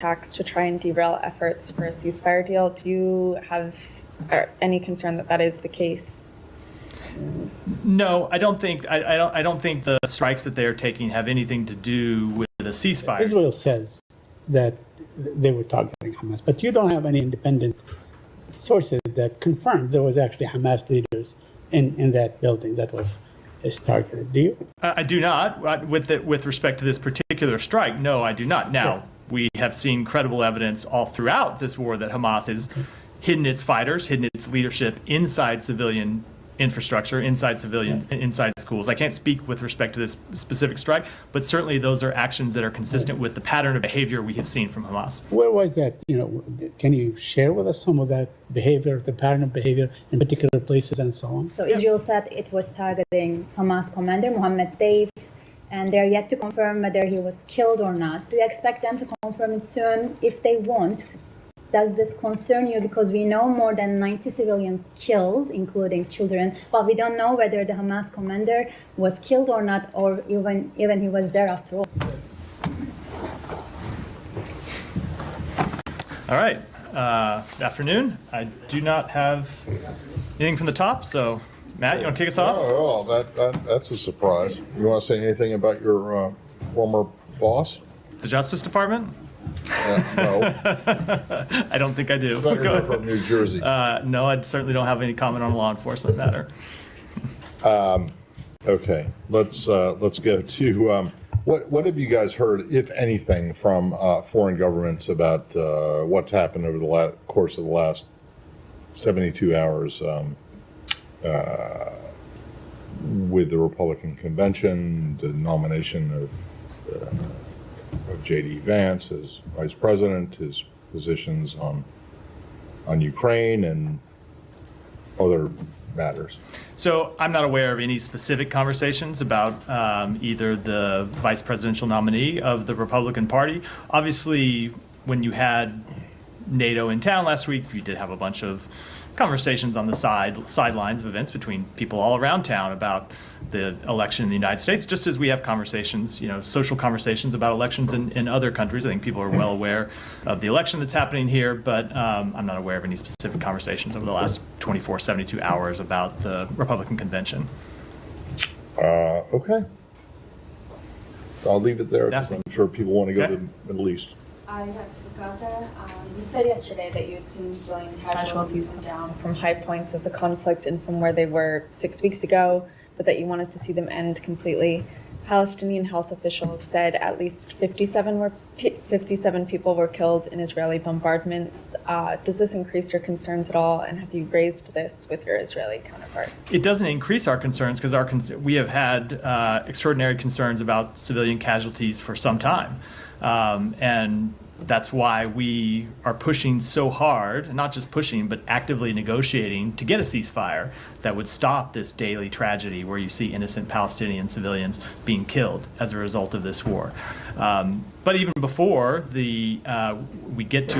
attacks to try and derail efforts for a ceasefire deal. Do you have any concern that that is the case? No, I don't think the strikes that they are taking have anything to do with a ceasefire. Israel says that they were targeting Hamas, but you don't have any independent sources that confirm there was actually Hamas leaders in that building that was targeted. Do you? I do not. With respect to this particular strike, no, I do not. Now, we have seen credible evidence all throughout this war that Hamas has hidden its fighters, hidden its leadership inside civilian infrastructure, inside schools. I can't speak with respect to this specific strike, but certainly those are actions that are consistent with the pattern of behavior we have seen from Hamas. Where was that? Can you share with us some of that behavior, the pattern of behavior in particular places and so on? So Israel said it was targeting Hamas commander Mohammed Deif, and they're yet to confirm whether he was killed or not. Do you expect them to confirm it soon? If they won't, does this concern you? Because we know more than 90 civilians killed, including children, but we don't know whether the Hamas commander was killed or not, or even he was there after all. All right. Afternoon. I do not have anything from the top, so Matt, you want to kick us off? Oh, that's a surprise. You want to say anything about your former boss? The Justice Department? No. I don't think I do. Senator from New Jersey. No, I certainly don't have any comment on a law enforcement matter. Okay, let's go to what have you guys heard, if anything, from foreign governments about what's happened over the course of the last 72 hours with the Republican convention, the nomination of J.D. Vance as vice president, his positions on Ukraine and other matters? So I'm not aware of any specific conversations about either the vice presidential nominee of the Republican Party. Obviously, when you had NATO in town last week, you did have a bunch of conversations on the sidelines of events between people all around town about the election in the United States, just as we have conversations, social conversations about elections in other countries. I think people are well aware of the election that's happening here, but I'm not aware of any specific conversations over the last 24, 72 hours about the Republican convention. Okay. I'll leave it there. Definitely. I'm sure people want to go to the Middle East. Dr. Gaza, you said yesterday that you had seen civilian casualties come down from high points of the conflict and from where they were 6 weeks ago, but that you wanted to see them end completely. Palestinian health officials said at least 57 people were killed in Israeli bombardments. Does this increase your concerns at all, and have you raised this with your Israeli counterparts? It doesn't increase our concerns because we have had extraordinary concerns about civilian casualties for some time. And that's why we are pushing so hard, not just pushing, but actively negotiating to get a ceasefire that would stop this daily tragedy where you see innocent Palestinian civilians being killed as a result of this war. But even before we get to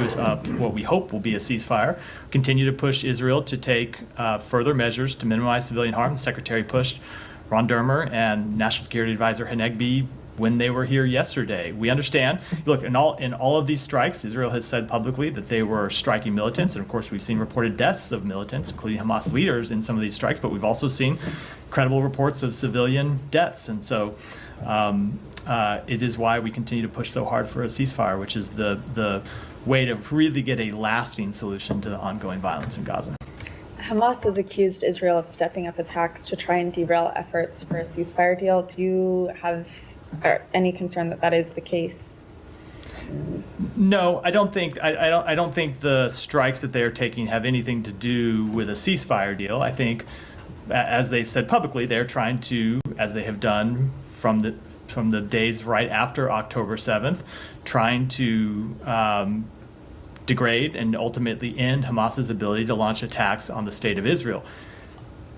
what we hope will be a ceasefire, continue to push Israel to take further measures to minimize civilian harm. The Secretary pushed Ron Dermer and National Security Advisor Hanegbi when they were here yesterday. We understand. Look, in all of these strikes, Israel has said publicly that they were striking militants, and of course we've seen reported deaths of militants, including Hamas leaders in some of these strikes, but we've also seen credible reports of civilian deaths. And so it is why we continue to push so hard for a ceasefire, which is the way to really get a lasting solution to the ongoing violence in Gaza. Hamas has accused Israel of stepping up attacks to try and derail efforts for a ceasefire deal. Do you have any concern that that is the case? No, I don't think the strikes that they are taking have anything to do with a ceasefire deal. I think, as they've said publicly, they're trying to, as they have done from the days right after October 7th, trying to degrade and ultimately end Hamas's ability to launch attacks on the state of Israel.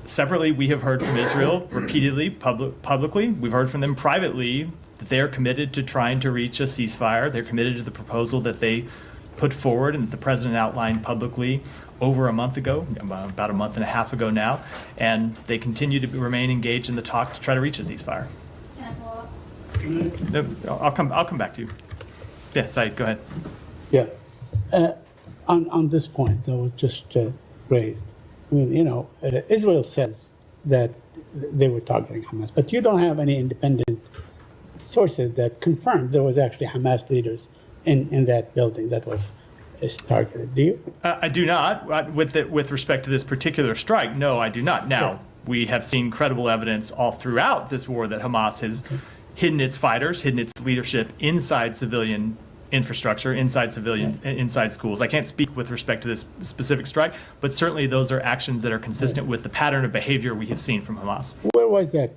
Separately, we have heard from Israel repeatedly, publicly. We've heard from them privately that they are committed to trying to reach a ceasefire. They're committed to the proposal that they put forward and that the president outlined publicly over a month ago, about a month and a half ago now, and they continue to remain engaged in the talks to try to reach a ceasefire. Can I follow up? No, I'll come back to you. Yeah, Saeed, go ahead. Yeah. On this point that was just raised, I mean, Israel says that they were targeting Hamas, but you don't have any independent sources that confirmed there was actually Hamas leaders in that building that was targeted. Do you? I do not. With respect to this particular strike, no, I do not. Now, we have seen credible evidence all throughout this war that Hamas has hidden its fighters, hidden its leadership inside civilian infrastructure, inside schools. I can't speak with respect to this specific strike, but certainly those are actions that are consistent with the pattern of behavior we have seen from Hamas. Where was that?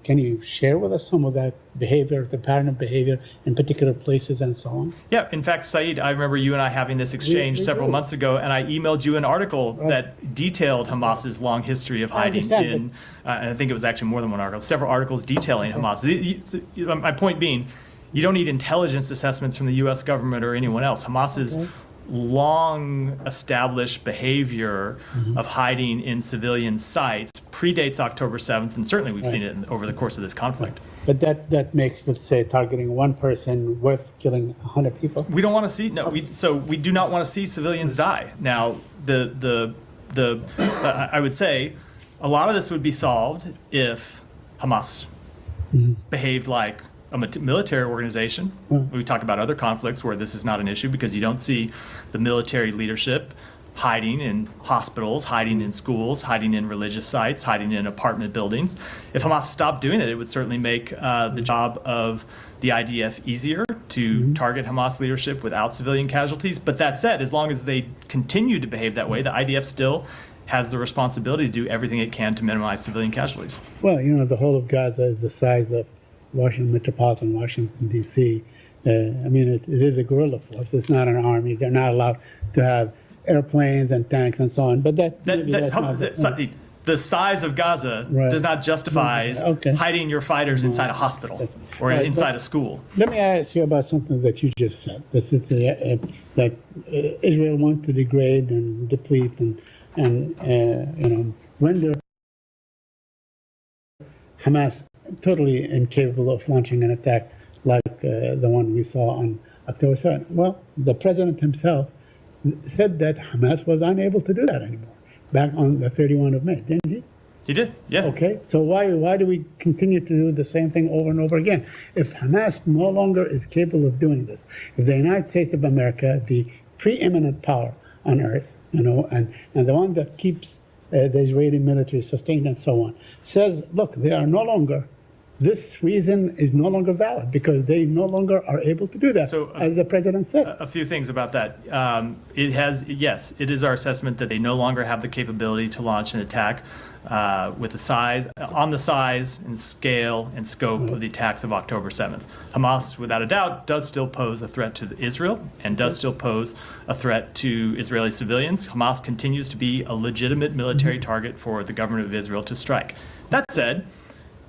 Can you share with us some of that behavior, the pattern of behavior in particular places and so on? Yeah, in fact, Saeed, I remember you and I having this exchange several months ago, and I emailed you an article that detailed Hamas's long history of hiding in, and I think it was actually more than one article, several articles detailing Hamas. My point being, you don't need intelligence assessments from the U.S. government or anyone else. Hamas's long established behavior of hiding in civilian sites predates October 7th, and certainly we've seen it over the course of this conflict. But that makes, let's say, targeting one person worth killing 100 people? We don't want to see, we do not want to see civilians die. Now, I would say a lot of this would be solved if Hamas behaved like a military organization. We talk about other conflicts where this is not an issue because you don't see the military leadership hiding in hospitals, hiding in schools, hiding in religious sites, hiding in apartment buildings. If Hamas stopped doing that, it would certainly make the job of the IDF easier to target Hamas leadership without civilian casualties. But that said, as long as they continue to behave that way, the IDF still has the responsibility to do everything it can to minimize civilian casualties. Well, the whole of Gaza is the size of metropolitan Washington, D.C. I mean, it is a guerrilla force. It's not an army. They're not allowed to have airplanes and tanks and so on. But the size of Gaza does not justify hiding your fighters inside a hospital or inside a school. Let me ask you about something that you just said. This is that Israel wants to degrade and deplete and render Hamas totally incapable of launching an attack like the one we saw on October 7th. Well, the president himself said that Hamas was unable to do that anymore back on the 31st of May, didn't he? He did, yeah. Okay, so why do we continue to do the same thing over and over again? If Hamas no longer is capable of doing this, if the United States of America, the preeminent power on earth, and the one that keeps the Israeli military sustained and so on, says, look, they are no longer, this reason is no longer valid because they no longer are able to do that, so, as the president said. A few things about that. It is our assessment that they no longer have the capability to launch an attack with the size and scale and scope of the attacks of October 7th. Hamas, without a doubt, does still pose a threat to Israel and does still pose a threat to Israeli civilians. Hamas continues to be a legitimate military target for the government of Israel to strike. That said,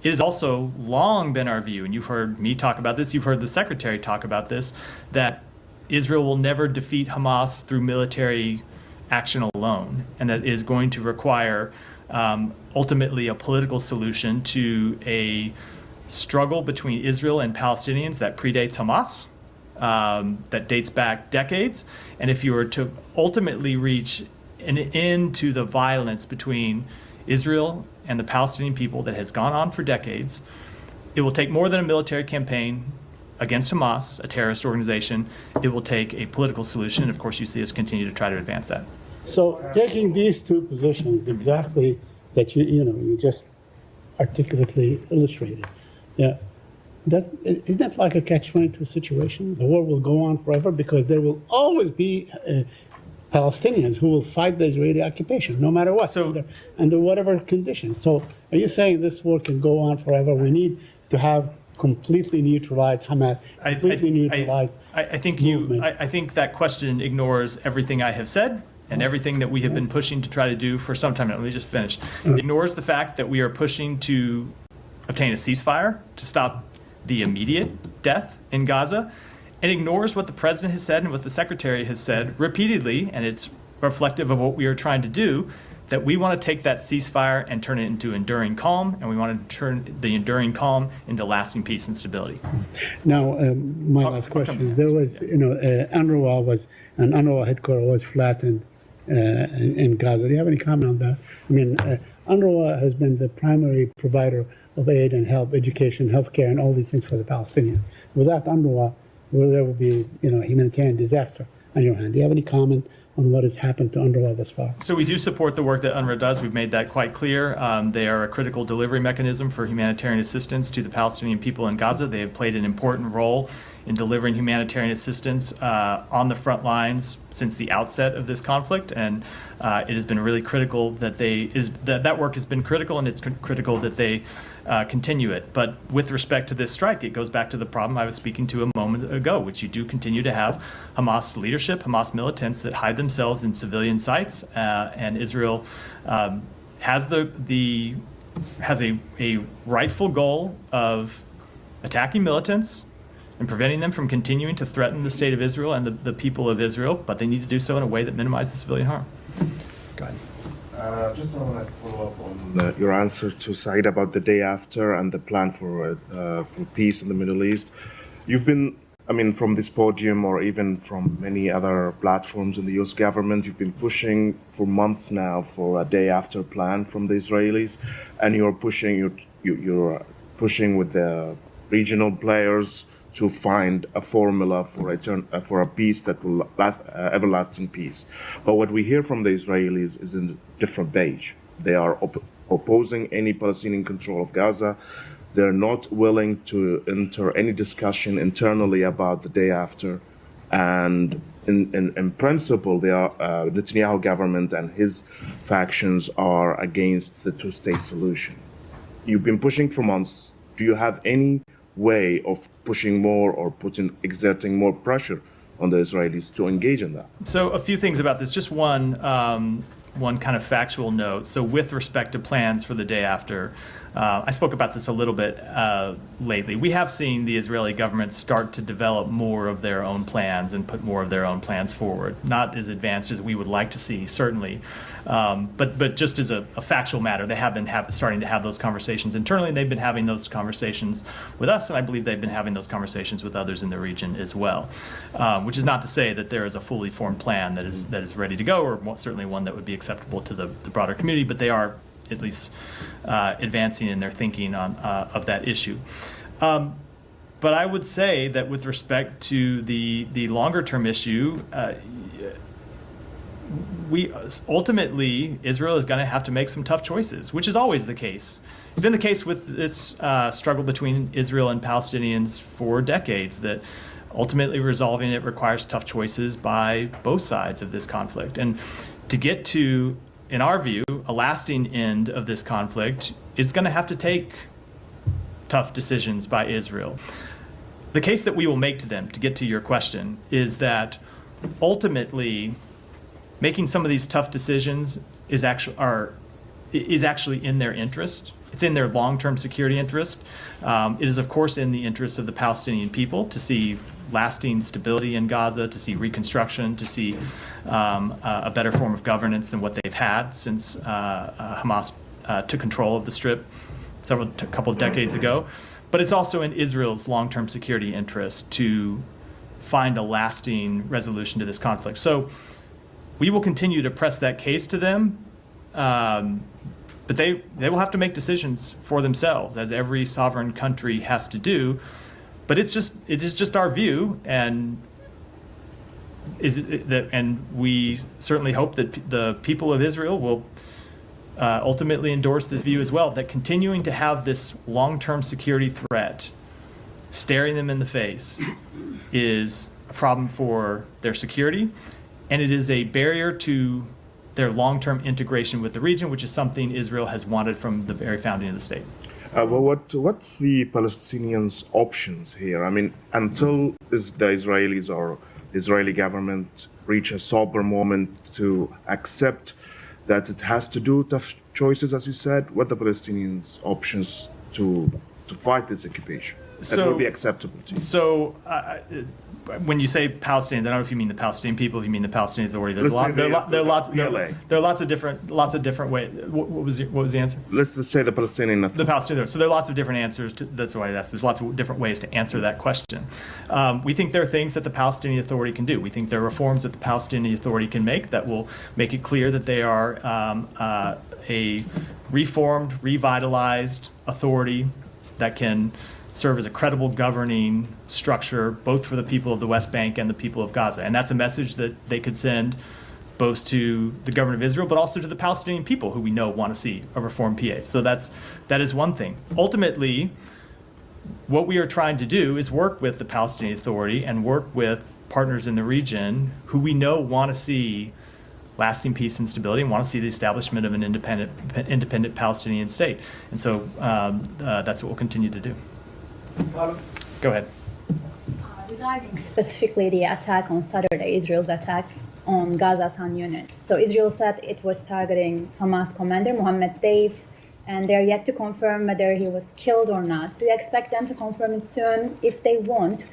it has also long been our view, and you've heard me talk about this, you've heard the secretary talk about this, that Israel will never defeat Hamas through military action alone, and that is going to require ultimately a political solution to a struggle between Israel and Palestinians that predates Hamas, that dates back decades. And if you were to ultimately reach an end to the violence between Israel and the Palestinian people that has gone on for decades, it will take more than a military campaign against Hamas, a terrorist organization. It will take a political solution, and of course you see us continue to try to advance that. So taking these two positions exactly that you just articulately illustrated, isn't that like a catch-22 situation? The war will go on forever because there will always be Palestinians who will fight the Israeli occupation, no matter what, under whatever conditions. So are you saying this war can go on forever? We need to have completely neutralized Hamas, completely neutralized movement. I think that question ignores everything I have said and everything that we have been pushing to try to do for some time now. Let me just finish. It ignores the fact that we are pushing to obtain a ceasefire to stop the immediate death in Gaza. It ignores what the president has said and what the secretary has said repeatedly, and it's reflective of what we are trying to do, that we want to take that ceasefire and turn it into enduring calm, and we want to turn the enduring calm into lasting peace and stability. Now, my I'll last come question. next. There was, UNRWA headquarters was flattened in Gaza. Do you have any comment on that? I mean, UNRWA has been the primary provider of aid and help, education, healthcare, and all these things for the Palestinians. Without UNRWA, there would be, humanitarian disaster on your hand. Do you have any comment on what has happened to UNRWA thus far? So we do support the work that UNRWA does. We've made that quite clear. They are a critical delivery mechanism for humanitarian assistance to the Palestinian people in Gaza. They have played an important role in delivering humanitarian assistance on the front lines since the outset of this conflict, and it has been really critical that that work has been critical, and it's critical that they continue it. But with respect to this strike, it goes back to the problem I was speaking to a moment ago, which you do continue to have Hamas leadership, Hamas militants that hide themselves in civilian sites, and Israel has a rightful goal of attacking militants and preventing them from continuing to threaten the state of Israel and the people of Israel, but they need to do so in a way that minimizes civilian harm. Go ahead. Just I want to follow up on your answer to Said about the day after and the plan for peace in the Middle East. You've been, from this podium or even from many other platforms in the U.S. government, you've been pushing for months now for a day after plan from the Israelis, and you're pushing with the regional players to find a formula for a peace that will last, everlasting peace. But what we hear from the Israelis is in a different page. They are opposing any Palestinian control of Gaza. They're not willing to enter any discussion internally about the day after. And in principle, the Netanyahu government and his factions are against the two-state solution. You've been pushing for months. Do you have any way of pushing more or exerting more pressure on the Israelis to engage in that? So a few things about this. Just one kind of factual note. So with respect to plans for the day after, I spoke about this a little bit lately. We have seen the Israeli government start to develop more of their own plans and put more of their own plans forward. Not as advanced as we would like to see, certainly, but just as a factual matter, they have been starting to have those conversations internally, and they've been having those conversations with us, and I believe they've been having those conversations with others in the region as well. Which is not to say that there is a fully formed plan that is ready to go, or certainly one that would be acceptable to the broader community, but they are at least advancing in their thinking of that issue. But I would say that with respect to the longer term issue, ultimately Israel is going to have to make some tough choices, which is always the case. It's been the case with this struggle between Israel and Palestinians for decades, that ultimately resolving it requires tough choices by both sides of this conflict. And to get to, in our view, a lasting end of this conflict, it's going to have to take tough decisions by Israel. The case that we will make to them, to get to your question, is that ultimately making some of these tough decisions is actually in their interest. It's in their long-term security interest. It is, of course, in the interest of the Palestinian people to see lasting stability in Gaza, to see reconstruction, to see a better form of governance than what they've had since Hamas took control of the Strip a couple of decades ago. But it's also in Israel's long-term security interest to find a lasting resolution to this conflict. So we will continue to press that case to them, but they will have to make decisions for themselves, as every sovereign country has to do. But it is just our view, and we certainly hope that the people of Israel will ultimately endorse this view as well, that continuing to have this long-term security threat staring them in the face is a problem for their security, and it is a barrier to their long-term integration with the region, which is something Israel has wanted from the very founding of the state. Well, what's the Palestinians' options here? I mean, until the Israelis or the Israeli government reach a sober moment to accept that it has to do tough choices, as you said, what are the Palestinians' options to fight this occupation? that would be acceptable to you? So, when you say Palestinians, I don't know if you mean the Palestinian people, if you mean the Palestinian Authority. There are lots of different ways. What was the answer? Let's just say the Palestinian Authority. The Palestinian. So there are lots of different answers. That's why I asked. There's lots of different ways to answer that question. We think there are things that the Palestinian Authority can do. We think there are reforms that the Palestinian Authority can make that will make it clear that they are a reformed, revitalized authority that can serve as a credible governing structure, both for the people of the West Bank and the people of Gaza. And that's a message that they could send both to the government of Israel, but also to the Palestinian people who we know want to see a reformed PA. So that is one thing. Ultimately, what we are trying to do is work with the Palestinian Authority and work with partners in the region who we know want to see lasting peace and stability and want to see the establishment of an independent Palestinian state. And so that's what we'll continue to do. Go ahead. Regarding specifically the attack on Saturday, Israel's attack on Gaza's Khan Yunis. So Israel said it was targeting Hamas commander Mohammed Deif, and they're yet to confirm whether he was killed or not. Do you expect them to confirm it soon? If they won't,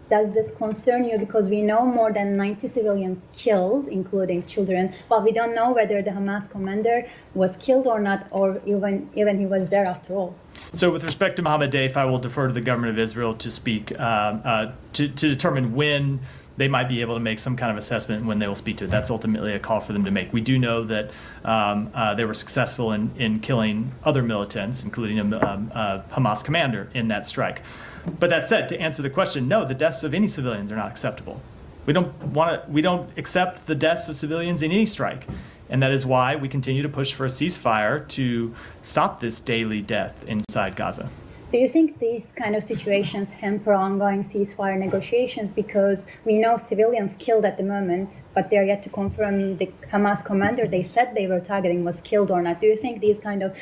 does this concern you? Because we know more than 90 civilians killed, including children, but we don't know whether the Hamas commander was killed or not, or even he was there after all. So with respect to Mohammed Deif, I will defer to the government of Israel to speak, to determine when they might be able to make some kind of assessment and when they will speak to it. That's ultimately a call for them to make. We do know that they were successful in killing other militants, including a Hamas commander in that strike. But that said, to answer the question, no, the deaths of any civilians are not acceptable. We don't accept the deaths of civilians in any strike. And that is why we continue to push for a ceasefire to stop this daily death inside Gaza. Do you think these kind of situations hamper ongoing ceasefire negotiations? Because we know civilians killed at the moment, but they're yet to confirm the Hamas commander they said they were targeting was killed or not. Do you think these kind of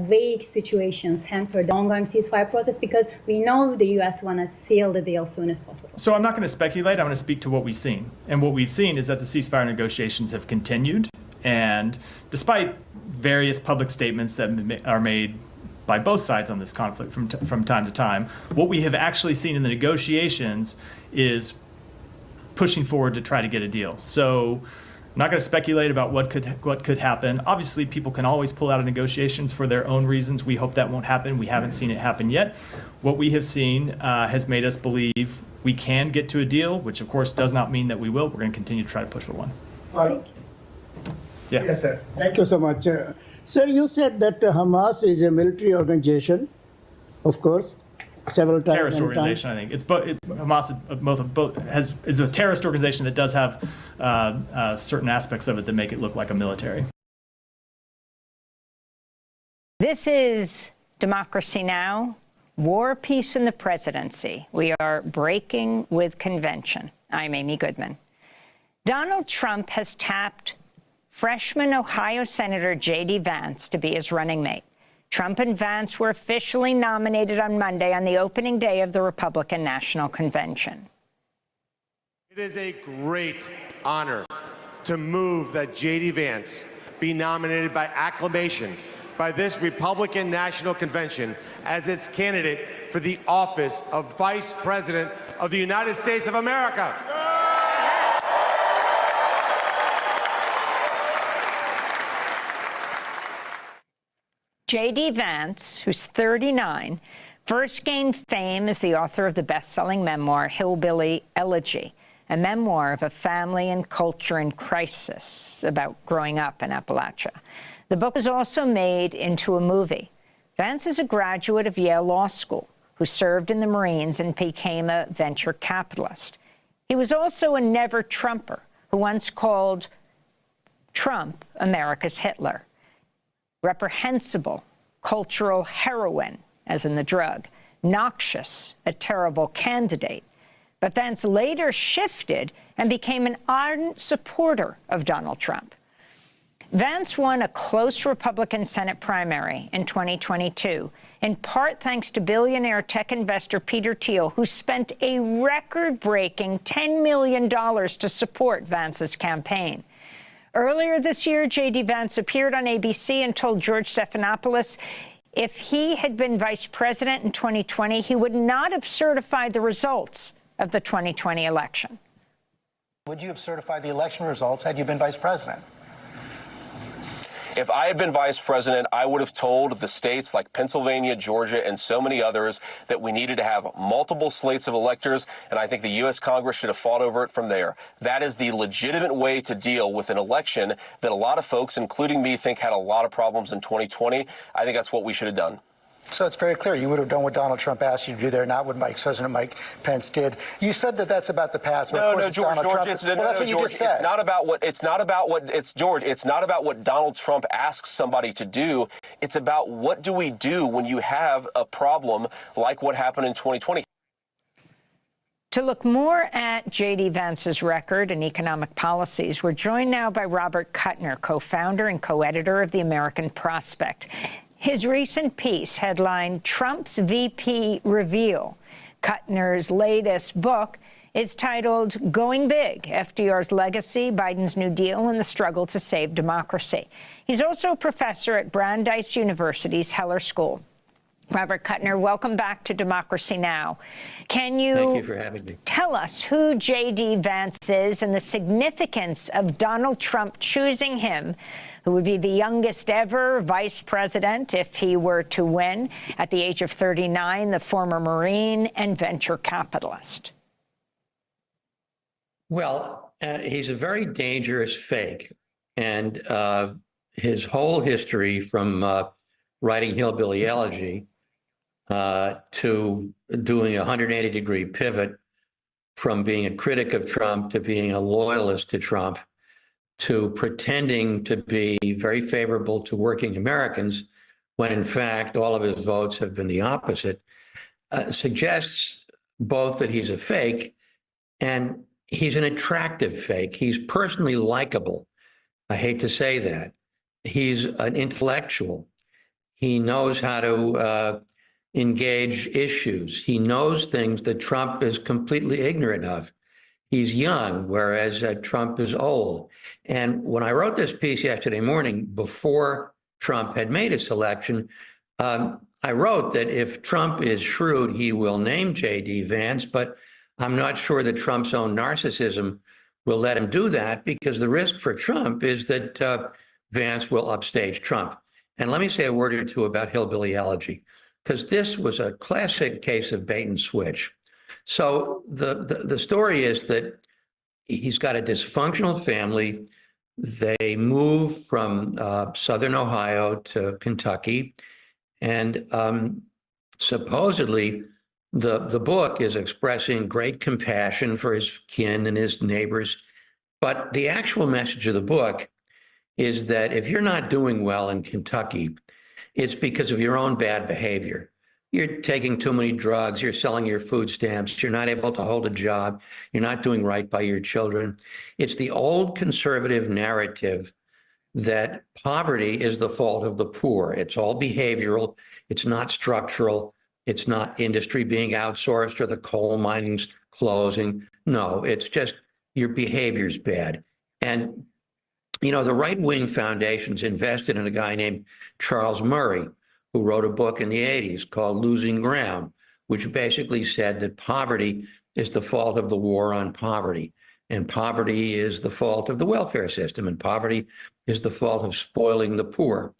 vague situations hamper the ongoing ceasefire process? Because we know the U.S. want to seal the deal as soon as possible. So I'm not going to speculate. I'm going to speak to what we've seen. And what we've seen is that the ceasefire negotiations have continued. And despite various public statements that are made by both sides on this conflict from time to time, what we have actually seen in the negotiations is pushing forward to try to get a deal. So I'm not going to speculate about what could happen. Obviously, people can always pull out of negotiations for their own reasons. We hope that won't happen. We haven't seen it happen yet. What we have seen has made us believe we can get to a deal, which of course does not mean that we will. We're going to continue to try to push for one. Thank you. Yeah. Yes, sir. Thank you so much. Sir, you said that Hamas is a military organization, of course, several times. Terrorist organization, I think. Hamas is a terrorist organization that does have certain aspects of it that make it look like a military. This is Democracy Now! War, Peace, and the Presidency. We are breaking with convention. I'm Amy Goodman. Donald Trump has tapped freshman Ohio Senator J.D. Vance to be his running mate. Trump and Vance were officially nominated on Monday on the opening day of the Republican National Convention. It is a great honor to move that J.D. Vance be nominated by acclamation by this Republican National Convention as its candidate for the office of Vice President of the United States of America. J.D. Vance, who's 39, first gained fame as the author of the best-selling memoir Hillbilly Elegy, a memoir of a family and culture in crisis about growing up in Appalachia. The book was also made into a movie. Vance is a graduate of Yale Law School who served in the Marines and became a venture capitalist. He was also a never-Trumper who once called Trump America's Hitler. Reprehensible, cultural heroine, as in the drug. Noxious, a terrible candidate. But Vance later shifted and became an ardent supporter of Donald Trump. Vance won a close Republican Senate primary in 2022, in part thanks to billionaire tech investor Peter Thiel, who spent a record-breaking $10 million to support Vance's campaign. Earlier this year, J.D. Vance appeared on ABC and told George Stephanopoulos If he had been vice president in 2020, he would not have certified the results of the 2020 election. Would you have certified the election results had you been vice president? If I had been vice president, I would have told the states like Pennsylvania, Georgia, and so many others that we needed to have multiple slates of electors, and I think the U.S. Congress should have fought over it from there. That is the legitimate way to deal with an election that a lot of folks, including me, think had a lot of problems in 2020. I think that's what we should have done. So it's very clear you would have done what Donald Trump asked you to do there, not what Vice President Mike Pence did. You said that that's about the past, but of course it's Donald Trump. That's what you just said. It's not about what Donald Trump asks somebody to do. It's about what do we do when you have a problem like what happened in 2020. To look more at J.D. Vance's record and economic policies, we're joined now by Robert Kuttner, co-founder and co-editor of The American Prospect. His recent piece, headlined Trump's VP Reveal. Kuttner's latest book is titled Going Big, FDR's Legacy, Biden's New Deal, and the Struggle to Save Democracy. He's also a professor at Brandeis University's Heller School. Robert Kuttner, welcome back to Democracy Now! Can you Thank you for having me. Tell us who J.D. Vance is and the significance of Donald Trump choosing him, who would be the youngest ever vice president if he were to win, at the age of 39, the former Marine and venture capitalist? Well, he's a very dangerous fake. And his whole history from writing Hillbilly Elegy to doing a 180-degree pivot from being a critic of Trump to being a loyalist to Trump, to pretending to be very favorable to working Americans, when in fact all of his votes have been the opposite, suggests both that he's a fake and he's an attractive fake. He's personally likable. I hate to say that. He's an intellectual. He knows how to engage issues. He knows things that Trump is completely ignorant of. He's young, whereas Trump is old. And when I wrote this piece yesterday morning, before Trump had made his selection, I wrote that if Trump is shrewd, he will name J.D. Vance, but I'm not sure that Trump's own narcissism will let him do that, because the risk for Trump is that Vance will upstage Trump. And let me say a word or two about Hillbilly Elegy, because this was a classic case of bait and switch. So the story is that he's got a dysfunctional family. They move from southern Ohio to Kentucky, and supposedly the book is expressing great compassion for his kin and his neighbors. But the actual message of the book is that if you're not doing well in Kentucky, it's because of your own bad behavior. You're taking too many drugs, you're selling your food stamps, you're not able to hold a job, you're not doing right by your children. It's the old conservative narrative that poverty is the fault of the poor. It's all behavioral, it's not structural, it's not industry being outsourced or the coal mining's closing. No, it's just your behavior's bad. And, you know, the right-wing foundations invested in a guy named Charles Murray, who wrote a book in the 80s called Losing Ground, which basically said that poverty is the fault of the war on poverty, and poverty is the fault of the welfare system, and poverty is the fault of spoiling the poor.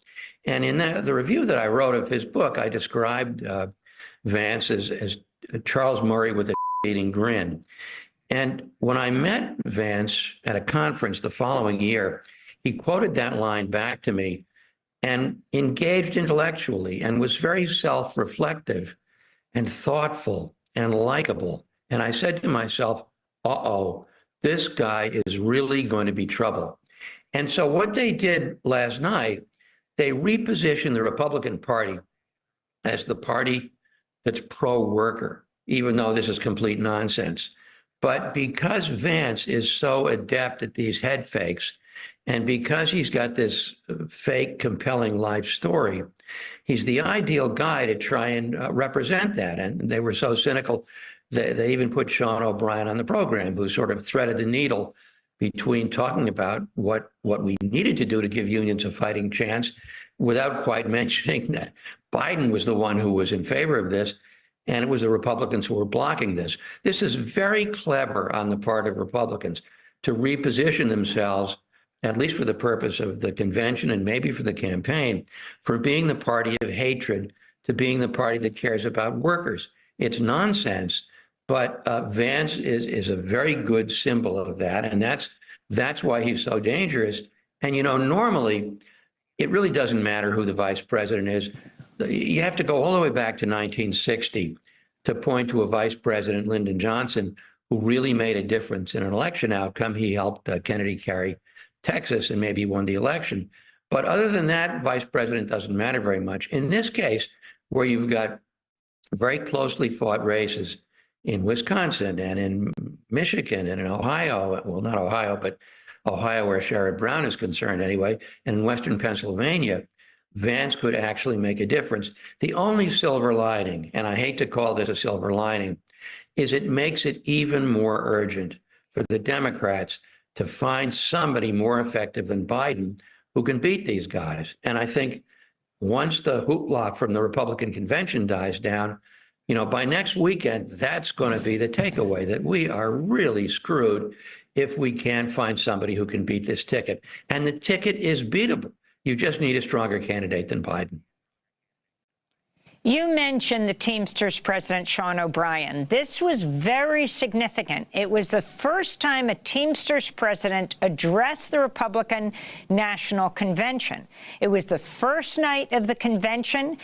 And in the review that I wrote of his book, I described Vance as Charles Murray with a eating grin. And when I met Vance at a conference the following year, he quoted that line back to me and engaged intellectually and was very self-reflective and thoughtful and likable. And I said to myself, uh-oh, this guy is really going to be trouble. And so what they did last night, they repositioned the Republican Party as the party that's pro-worker, even though this is complete nonsense. But because Vance is so adept at these head fakes, and because he's got this fake, compelling life story, he's the ideal guy to try and represent that. And they were so cynical, they even put Sean O'Brien on the program, who sort of threaded the needle between talking about what we needed to do to give unions a fighting chance without quite mentioning that Biden was the one who was in favor of this, and it was the Republicans who were blocking this. This is very clever on the part of Republicans to reposition themselves, at least for the purpose of the convention and maybe for the campaign, from being the party of hatred to being the party that cares about workers. It's nonsense, but Vance is a very good symbol of that, and that's why he's so dangerous. And, you know, normally, it really doesn't matter who the vice president is. You have to go all the way back to 1960 to point to a vice president, Lyndon Johnson, who really made a difference in an election outcome. He helped Kennedy carry Texas and maybe won the election. But other than that, vice president doesn't matter very much. In this case, where you've got very closely fought races in Wisconsin and in Michigan and in Ohio, well, not Ohio, but Ohio where Sherrod Brown is concerned anyway, and in Western Pennsylvania, Vance could actually make a difference. The only silver lining, and I hate to call this a silver lining, is it makes it even more urgent for the Democrats to find somebody more effective than Biden who can beat these guys. And I think once the hoopla from the Republican convention dies down, you know, by next weekend, that's going to be the takeaway, that we are really screwed if we can't find somebody who can beat this ticket. And the ticket is beatable. You just need a stronger candidate than Biden. You mentioned the Teamsters president, Sean O'Brien. This was very significant. It was the first time a Teamsters president addressed the Republican National Convention. It was the first night of the convention.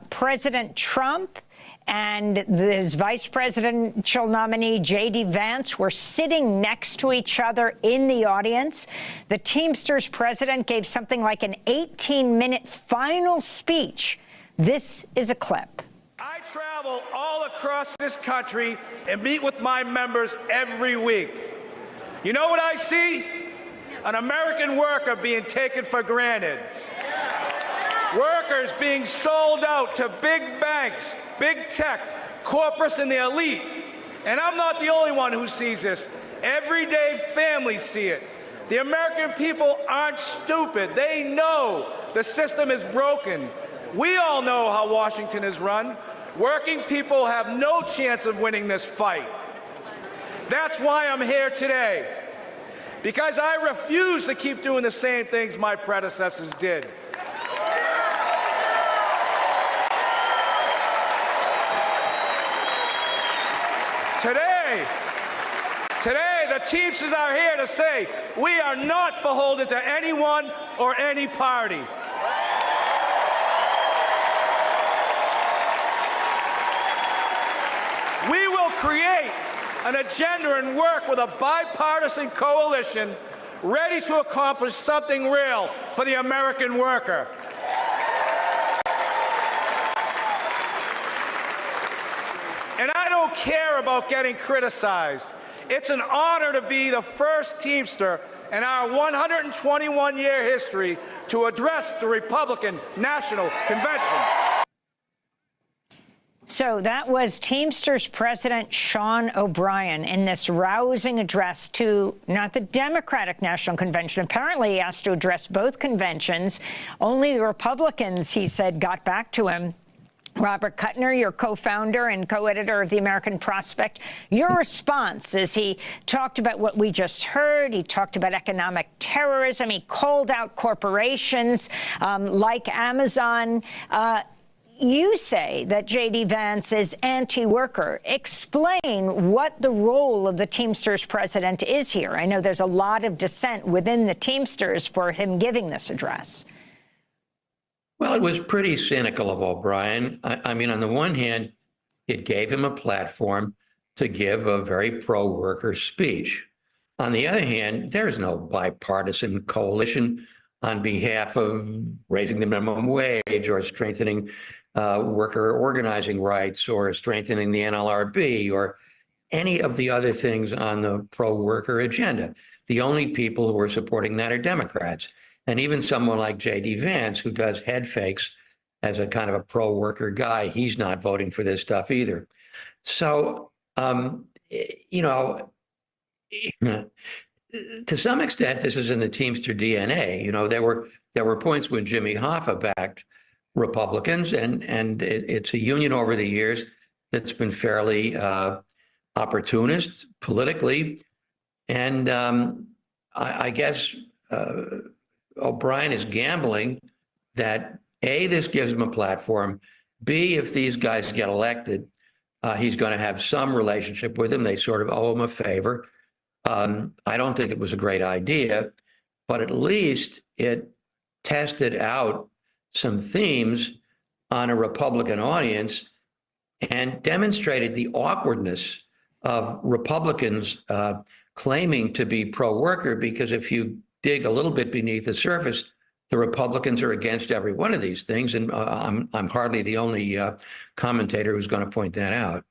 President Trump and his vice presidential nominee, J.D. Vance, were sitting next to each other in the audience. The Teamsters president gave something like an 18-minute final speech. This is a clip. I travel all across this country and meet with my members every week. You know what I see? An American worker being taken for granted. Workers being sold out to big banks, big tech, corporates, and the elite. And I'm not the only one who sees this. Everyday families see it. The American people aren't stupid. They know the system is broken. We all know how Washington is run. Working people have no chance of winning this fight. That's why I'm here today. Because I refuse to keep doing the same things my predecessors did. Today, the Teamsters are here to say we are not beholden to anyone or any party. We will create an agenda and work with a bipartisan coalition ready to accomplish something real for the American worker. And I don't care about getting criticized. It's an honor to be the first Teamster in our 121-year history to address the Republican National Convention. So that was Teamsters President Sean O'Brien in this rousing address to not the Democratic National Convention. Apparently, he asked to address both conventions. Only the Republicans, he said, got back to him. Robert Kuttner, your co-founder and co-editor of The American Prospect, your response as he talked about what we just heard. He talked about economic terrorism. He called out corporations like Amazon. You say that J.D. Vance is anti-worker. Explain what the role of the Teamsters president is here. I know there's a lot of dissent within the Teamsters for him giving this address. Well, it was pretty cynical of O'Brien. I mean, on the one hand, it gave him a platform to give a very pro-worker speech. On the other hand, there's no bipartisan coalition on behalf of raising the minimum wage or strengthening worker organizing rights or strengthening the NLRB or any of the other things on the pro-worker agenda. The only people who are supporting that are Democrats. And even someone like J.D. Vance, who does head fakes as a kind of a pro-worker guy, he's not voting for this stuff either. So, you know, to some extent, this is in the Teamster DNA. You know, there were points when Jimmy Hoffa backed Republicans, and it's a union over the years that's been fairly opportunist politically. And I guess O'Brien is gambling that A, this gives him a platform. B, if these guys get elected, he's going to have some relationship with them. They sort of owe him a favor. I don't think it was a great idea, but at least it tested out some themes on a Republican audience and demonstrated the awkwardness of Republicans claiming to be pro-worker, because if you dig a little bit beneath the surface, the Republicans are against every one of these things, and I'm hardly the only commentator who's going to point that out.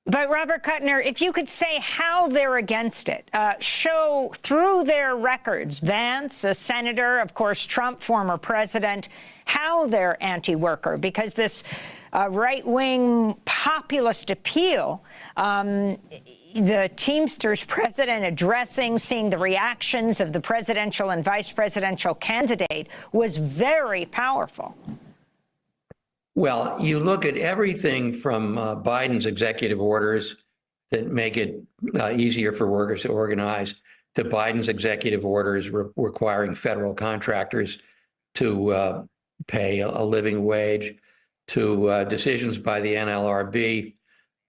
But Robert Kuttner, if you could say how they're against it, show through their records, Vance, a senator, of course, Trump, former president, how they're anti-worker, because this right-wing populist appeal, the Teamsters president addressing, seeing the reactions of the presidential and vice presidential candidate was very powerful. Well, you look at everything from Biden's executive orders that make it easier for workers to organize, to Biden's executive orders requiring federal contractors to pay a living wage, to decisions by the NLRB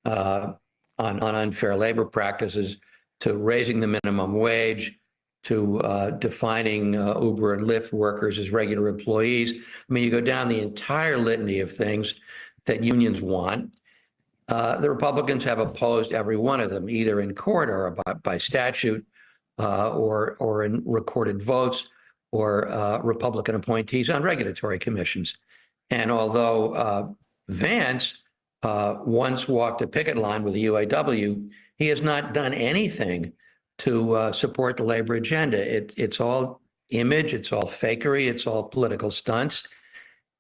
on unfair labor practices, to raising the minimum wage, to defining Uber and Lyft workers as regular employees. I mean, you go down the entire litany of things that unions want. The Republicans have opposed every one of them, either in court or by statute, or in recorded votes, or Republican appointees on regulatory commissions. And although Vance once walked a picket line with the UAW, he has not done anything to support the labor agenda. It's all image, it's all fakery, it's all political stunts.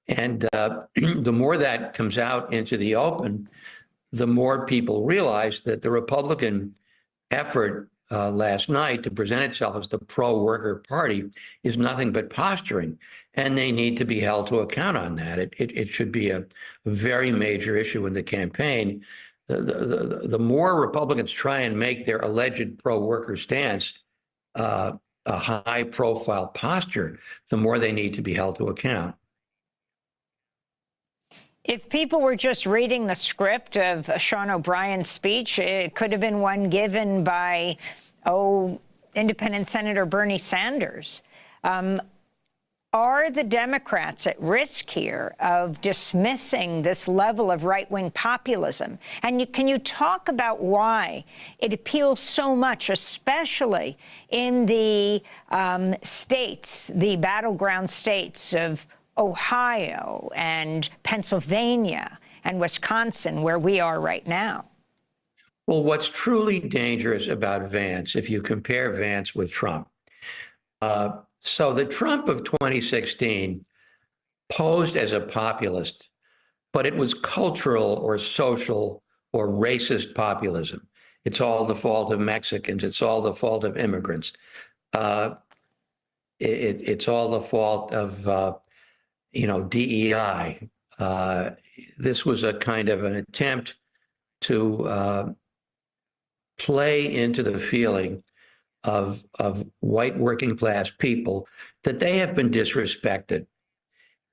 And the more that comes out into the open, the more people realize that the Republican effort last night to present itself as the pro-worker party is nothing but posturing, and they need to be held to account on that. It should be a very major issue in the campaign. The more Republicans try and make their alleged pro-worker stance a high-profile posture, the more they need to be held to account. If people were just reading the script of Sean O'Brien's speech, it could have been one given by, independent Senator Bernie Sanders. Are the Democrats at risk here of dismissing this level of right-wing populism? And can you talk about why it appeals so much, especially in the states, the battleground states of Ohio and Pennsylvania and Wisconsin, where we are right now? Well, what's truly dangerous about Vance, if you compare Vance with Trump, so the Trump of 2016 posed as a populist, but it was cultural or social or racist populism. It's all the fault of Mexicans. It's all the fault of immigrants. It's all the fault of, DEI. This was a kind of an attempt to play into the feeling of white working class people that they have been disrespected.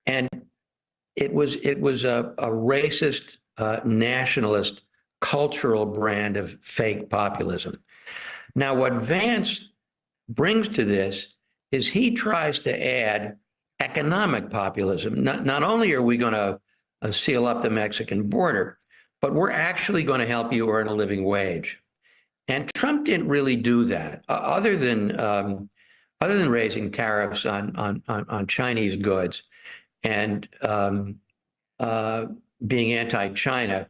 And it was a racist, nationalist, cultural brand of fake populism. Now, what Vance brings to this is he tries to add economic populism. Not only are we going to seal up the Mexican border, but we're actually going to help you earn a living wage. And Trump didn't really do that, other than raising tariffs on Chinese goods and being anti-China.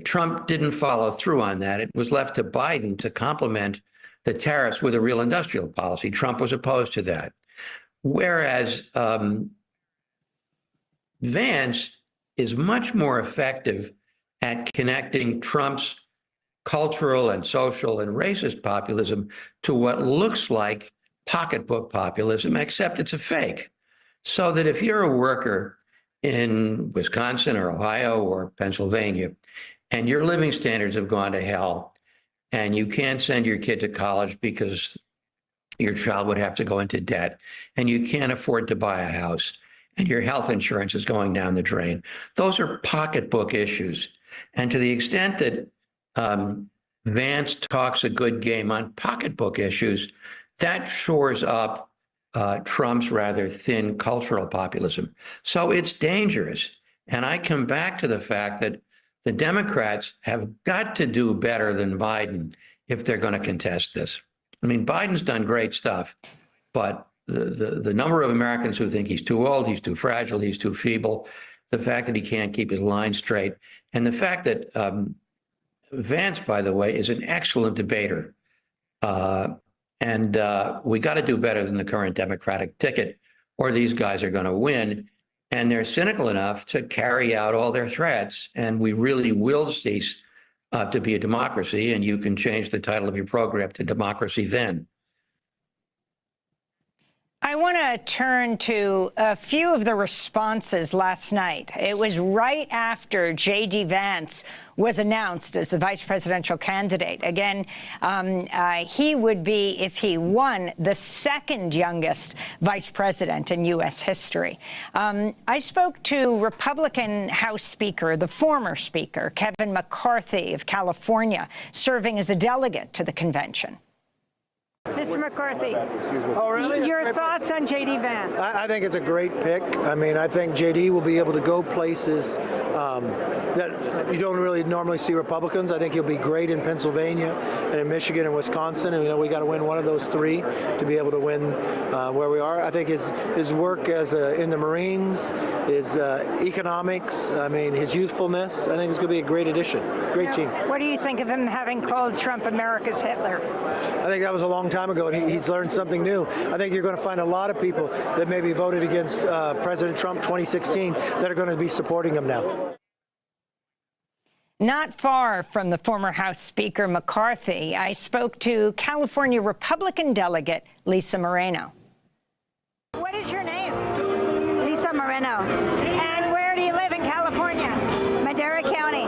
Trump didn't follow through on that. It was left to Biden to complement the tariffs with a real industrial policy. Trump was opposed to that. Whereas Vance is much more effective at connecting Trump's cultural and social and racist populism to what looks like pocketbook populism, except it's a fake. So that if you're a worker in Wisconsin or Ohio or Pennsylvania, and your living standards have gone to hell, and you can't send your kid to college because your child would have to go into debt, and you can't afford to buy a house, and your health insurance is going down the drain. Those are pocketbook issues. And to the extent that Vance talks a good game on pocketbook issues, that shores up Trump's rather thin cultural populism. So it's dangerous. And I come back to the fact that the Democrats have got to do better than Biden if they're going to contest this. I mean, Biden's done great stuff, but the number of Americans who think he's too old, he's too fragile, he's too feeble, the fact that he can't keep his line straight, and the fact that Vance, by the way, is an excellent debater. And we got to do better than the current Democratic ticket, or these guys are going to win. And they're cynical enough to carry out all their threats. And we really will cease to be a democracy. And you can change the title of your program to Democracy Then. I want to turn to a few of the responses last night. It was right after J.D. Vance was announced as the vice presidential candidate. Again, he would be, if he won, the second youngest vice president in U.S. history. I spoke to Republican House Speaker, the former Speaker, Kevin McCarthy of California, serving as a delegate to the convention. Mr. McCarthy, your thoughts on J.D. Vance? I think it's a great pick. I mean, I think J.D. will be able to go places that you don't really normally see Republicans. I think he'll be great in Pennsylvania and in Michigan and Wisconsin. And, we got to win one of those three to be able to win where we are. I think his work as in the Marines, his economics, I mean, his youthfulness, I think it's going to be a great addition. Great team. What do you think of him having called Trump America's Hitler? I think that was a long time ago, and he's learned something new. I think you're going to find a lot of people that maybe voted against President Trump 2016 that are going to be supporting him now. Not far from the former House Speaker McCarthy, I spoke to California Republican delegate Lisa Moreno. What is your name? Lisa Moreno. And where do you live in California? Madera County.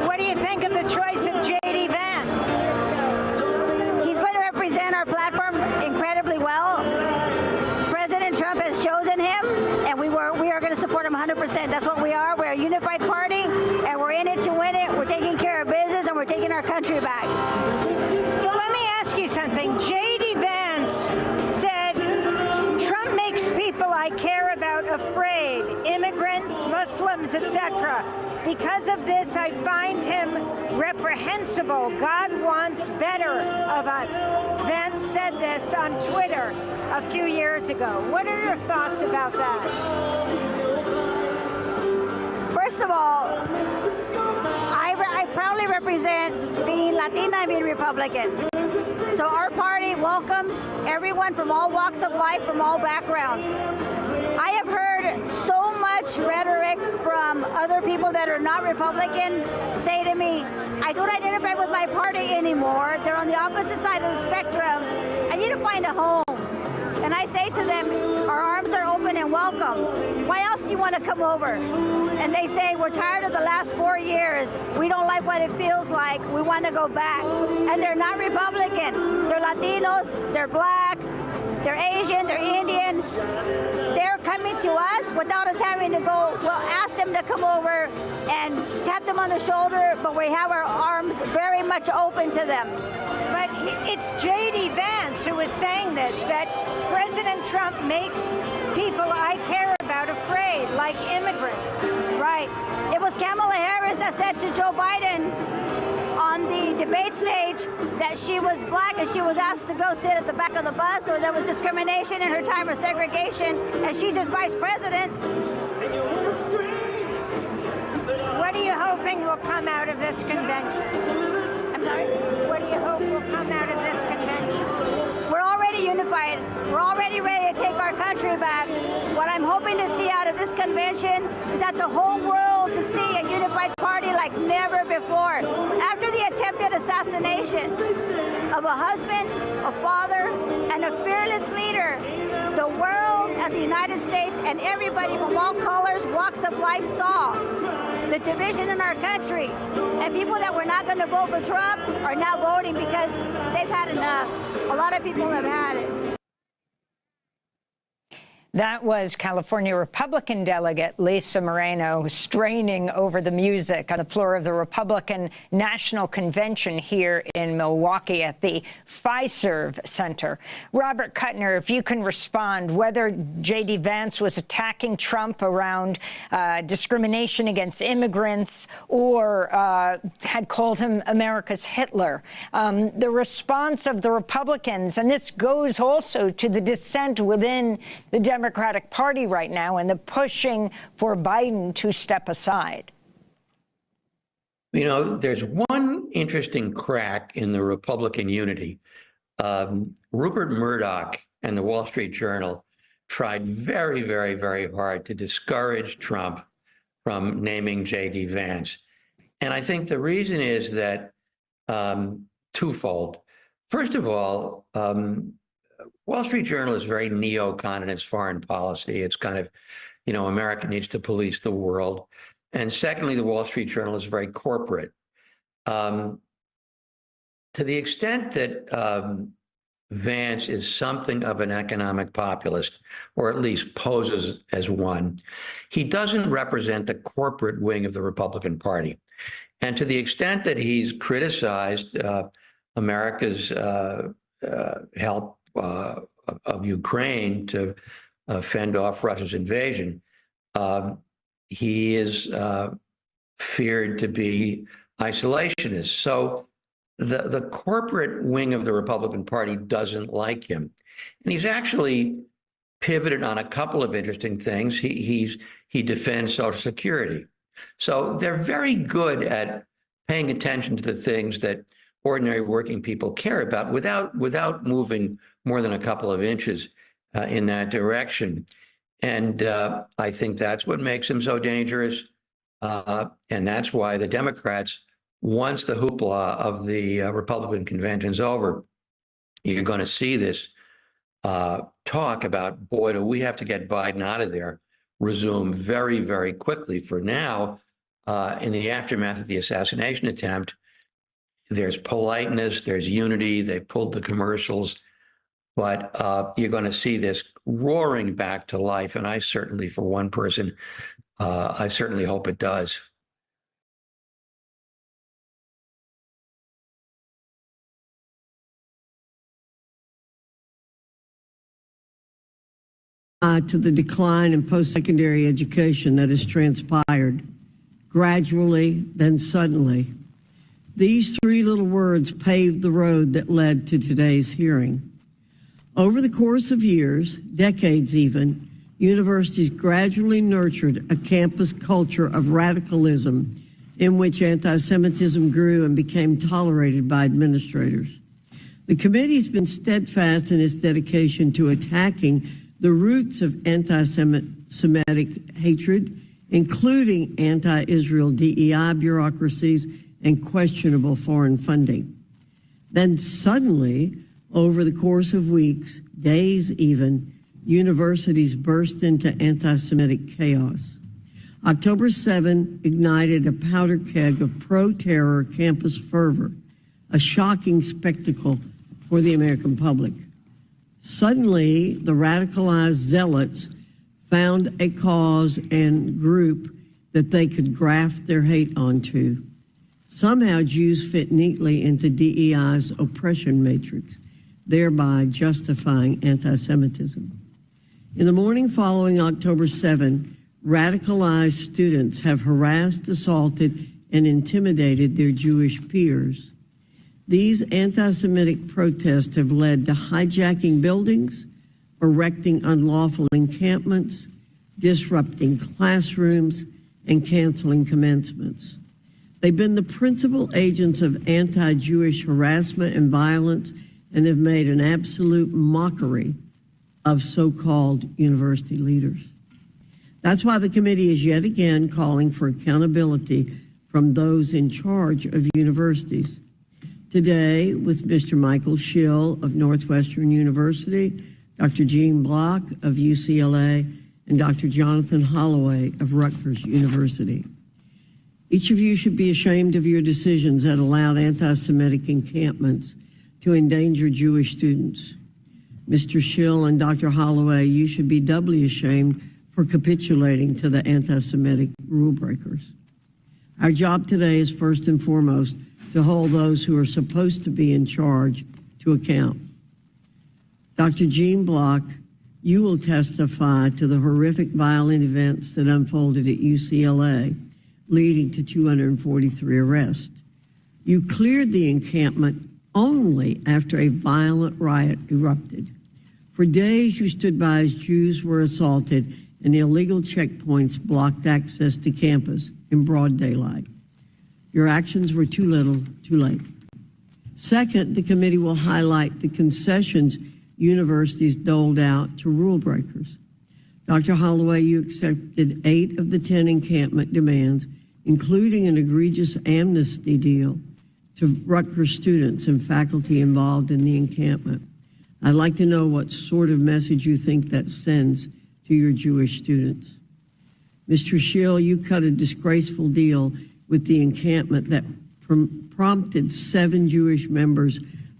What do you think of the choice of J.D. Vance? He's going to represent our platform incredibly well. President Trump has chosen him, and we are going to support him 100%. That's what we are. We're a unified party, and we're in it to win it. We're taking care of business, and we're taking our country back. So let me ask you something. J.D. Vance said, Trump makes people I care about afraid, immigrants, Muslims, etc. Because of this, I find him reprehensible. God wants better of us. Vance said this on Twitter a few years ago. What are your thoughts about that? First of all, I proudly represent being Latina and being Republican. So our party welcomes everyone from all walks of life, from all backgrounds. I have heard so much rhetoric from other people that are not Republican say to me, I don't identify with my party anymore. They're on the opposite side of the spectrum. I need to find a home. And I say to them, our arms are open and welcome. Why else do you want to come over? And they say, we're tired of the last 4 years. We don't like what it feels like. We want to go back. And they're not Republican. They're Latinos, they're black, they're Asian, they're Indian. They're coming to us without us having to go, well, ask them to come over and tap them on the shoulder, but we have our arms very much open to them. But it's J.D. Vance who is saying this, that President Trump makes people I care about afraid, like immigrants. Right. It was Kamala Harris that said to Joe Biden on the debate stage that she was black and she was asked to go sit at the back of the bus, or there was discrimination in her time of segregation, and she's his vice president. What are you hoping will come out of this convention? I'm sorry? What do you hope will come out of this convention? We're already unified. We're already ready to take our country back. What I'm hoping to see out of this convention is that the whole world to see a unified party like never before. After the attempted assassination of a husband, a father, and a fearless leader the world and the United States and everybody from all colors, walks of life saw. The division in our country, and people that were not going to vote for Trump are now voting because they've had enough. A lot of people have had it. That was California Republican delegate Lisa Moreno straining over the music on the floor of the Republican National Convention here in Milwaukee at the Fiserv Center. Robert Kuttner, if you can respond, whether J.D. Vance was attacking Trump around discrimination against immigrants or had called him America's Hitler. The response of the Republicans, and this goes also to the dissent within the Democratic Party right now and the pushing for Biden to step aside. You know, there's one interesting crack in the Republican unity. Rupert Murdoch and the Wall Street Journal tried very, very, very hard to discourage Trump from naming J.D. Vance. And I think the reason is that twofold. First of all, Wall Street Journal is very neocon in its foreign policy. It's kind of, you know, America needs to police the world. And secondly, the Wall Street Journal is very corporate. To the extent that Vance is something of an economic populist, or at least poses as one, he doesn't represent the corporate wing of the Republican Party. And to the extent that he's criticized America's help of Ukraine to fend off Russia's invasion, he is feared to be isolationist. So the corporate wing of the Republican Party doesn't like him. And he's actually pivoted on a couple of interesting things. He defends Social Security. So they're very good at paying attention to the things that ordinary working people care about without moving more than a couple of inches in that direction. And I think that's what makes him so dangerous. And that's why the Democrats, once the hoopla of the Republican convention's over, you're going to see this talk about, boy, do we have to get Biden out of there, resume very, very quickly. For now, in the aftermath of the assassination attempt, there's politeness, there's unity, they pulled the commercials, but you're going to see this roaring back to life. And I certainly, for one person, I certainly hope it does. To the decline in post-secondary education that has transpired, gradually, then suddenly. These three little words paved the road that led to today's hearing. Over the course of years, decades even, universities gradually nurtured a campus culture of radicalism in which anti-Semitism grew and became tolerated by administrators. The committee's been steadfast in its dedication to attacking the roots of anti-Semitic hatred, including anti-Israel DEI bureaucracies and questionable foreign funding. Then suddenly, over the course of weeks, days even, universities burst into anti-Semitic chaos. October 7 ignited a powder keg of pro-terror campus fervor, a shocking spectacle for the American public. Suddenly, the radicalized zealots found a cause and group that they could graft their hate onto. Somehow, Jews fit neatly into DEI's oppression matrix, thereby justifying anti-Semitism. In the morning following October 7, radicalized students have harassed, assaulted, and intimidated their Jewish peers. These anti-Semitic protests have led to hijacking buildings, erecting unlawful encampments, disrupting classrooms, and canceling commencements. They've been the principal agents of anti-Jewish harassment and violence and have made an absolute mockery of so-called university leaders. That's why the committee is yet again calling for accountability from those in charge of universities. Today, with Mr. Michael Schill of Northwestern University, Dr. Gene Block of UCLA, and Dr. Jonathan Holloway of Rutgers University. Each of you should be ashamed of your decisions that allowed anti-Semitic encampments to endanger Jewish students. Mr. Schill and Dr. Holloway, you should be doubly ashamed for capitulating to the anti-Semitic rule breakers. Our job today is first and foremost to hold those who are supposed to be in charge to account. Dr. Gene Block, you will testify to the horrific violent events that unfolded at UCLA, leading to 243 arrests. You cleared the encampment only after a violent riot erupted. For days, you stood by as Jews were assaulted and illegal checkpoints blocked access to campus in broad daylight. Your actions were too little, too late. Second, the committee will highlight the concessions universities doled out to rule breakers. Dr. Holloway, you accepted 8 of the 10 encampment demands, including an egregious amnesty deal to Rutgers students and faculty involved in the encampment. I'd like to know what sort of message you think that sends to your Jewish students. Mr. Schill, you cut a disgraceful deal with the encampment that prompted 7 Jewish members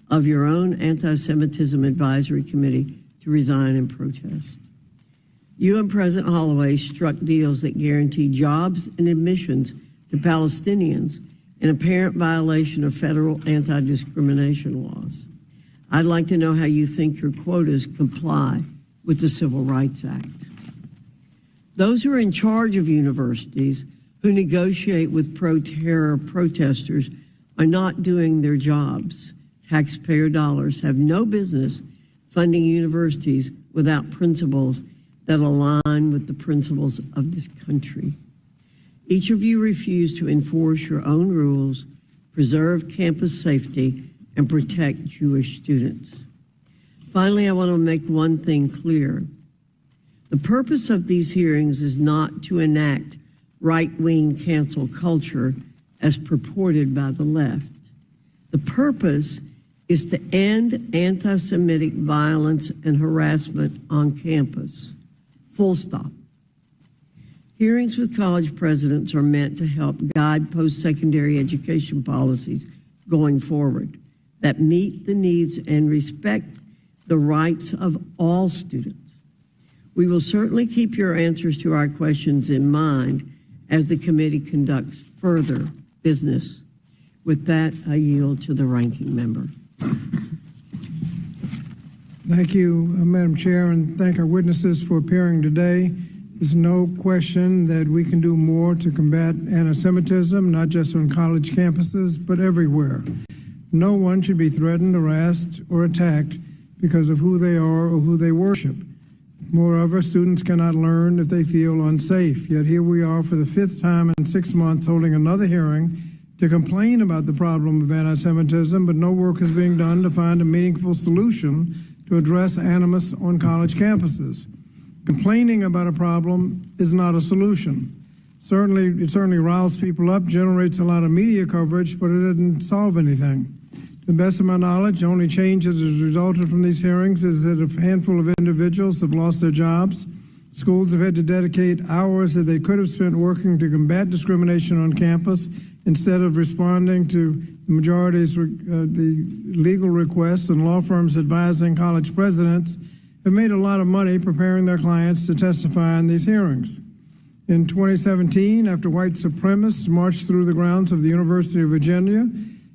of your own anti-Semitism advisory committee to resign in protest. You and President Holloway struck deals that guarantee jobs and admissions to Palestinians in apparent violation of federal anti-discrimination laws. I'd like to know how you think your quotas comply with the Civil Rights Act. Those who are in charge of universities who negotiate with pro-terror protesters are not doing their jobs. Taxpayer dollars have no business funding universities without principles that align with the principles of this country. Each of you refused to enforce your own rules, preserve campus safety, and protect Jewish students. Finally, I want to make one thing clear. The purpose of these hearings is not to enact right-wing cancel culture as purported by the left. The purpose is to end anti-Semitic violence and harassment on campus. Full stop. Hearings with college presidents are meant to help guide post-secondary education policies going forward that meet the needs and respect the rights of all students. We will certainly keep your answers to our questions in mind as the committee conducts further business. With that, I yield to the ranking member. Thank you, Madam Chair, and thank our witnesses for appearing today. There's no question that we can do more to combat anti-Semitism, not just on college campuses, but everywhere. No one should be threatened, harassed, or attacked because of who they are or who they worship. Moreover, students cannot learn if they feel unsafe. Yet here we are for the 5th time in 6 months holding another hearing to complain about the problem of anti-Semitism, but no work is being done to find a meaningful solution to address animus on college campuses. Complaining about a problem is not a solution. It certainly riles people up, generates a lot of media coverage, but it doesn't solve anything. To the best of my knowledge, the only change that has resulted from these hearings is that a handful of individuals have lost their jobs. Schools have had to dedicate hours that they could have spent working to combat discrimination on campus instead of responding to the majority's the legal requests, and law firms advising college presidents have made a lot of money preparing their clients to testify in these hearings. In 2017, after white supremacists marched through the grounds of the University of Virginia,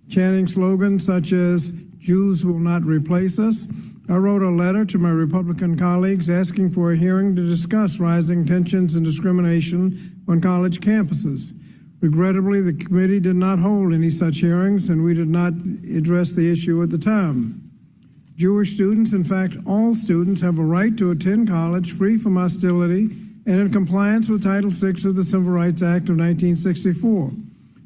chanting slogans such as "Jews will not replace us," I wrote a letter to my Republican colleagues asking for a hearing to discuss rising tensions and discrimination on college campuses. Regrettably, the committee did not hold any such hearings, and we did not address the issue at the time. Jewish students, in fact, all students, have a right to attend college free from hostility and in compliance with Title VI of the Civil Rights Act of 1964.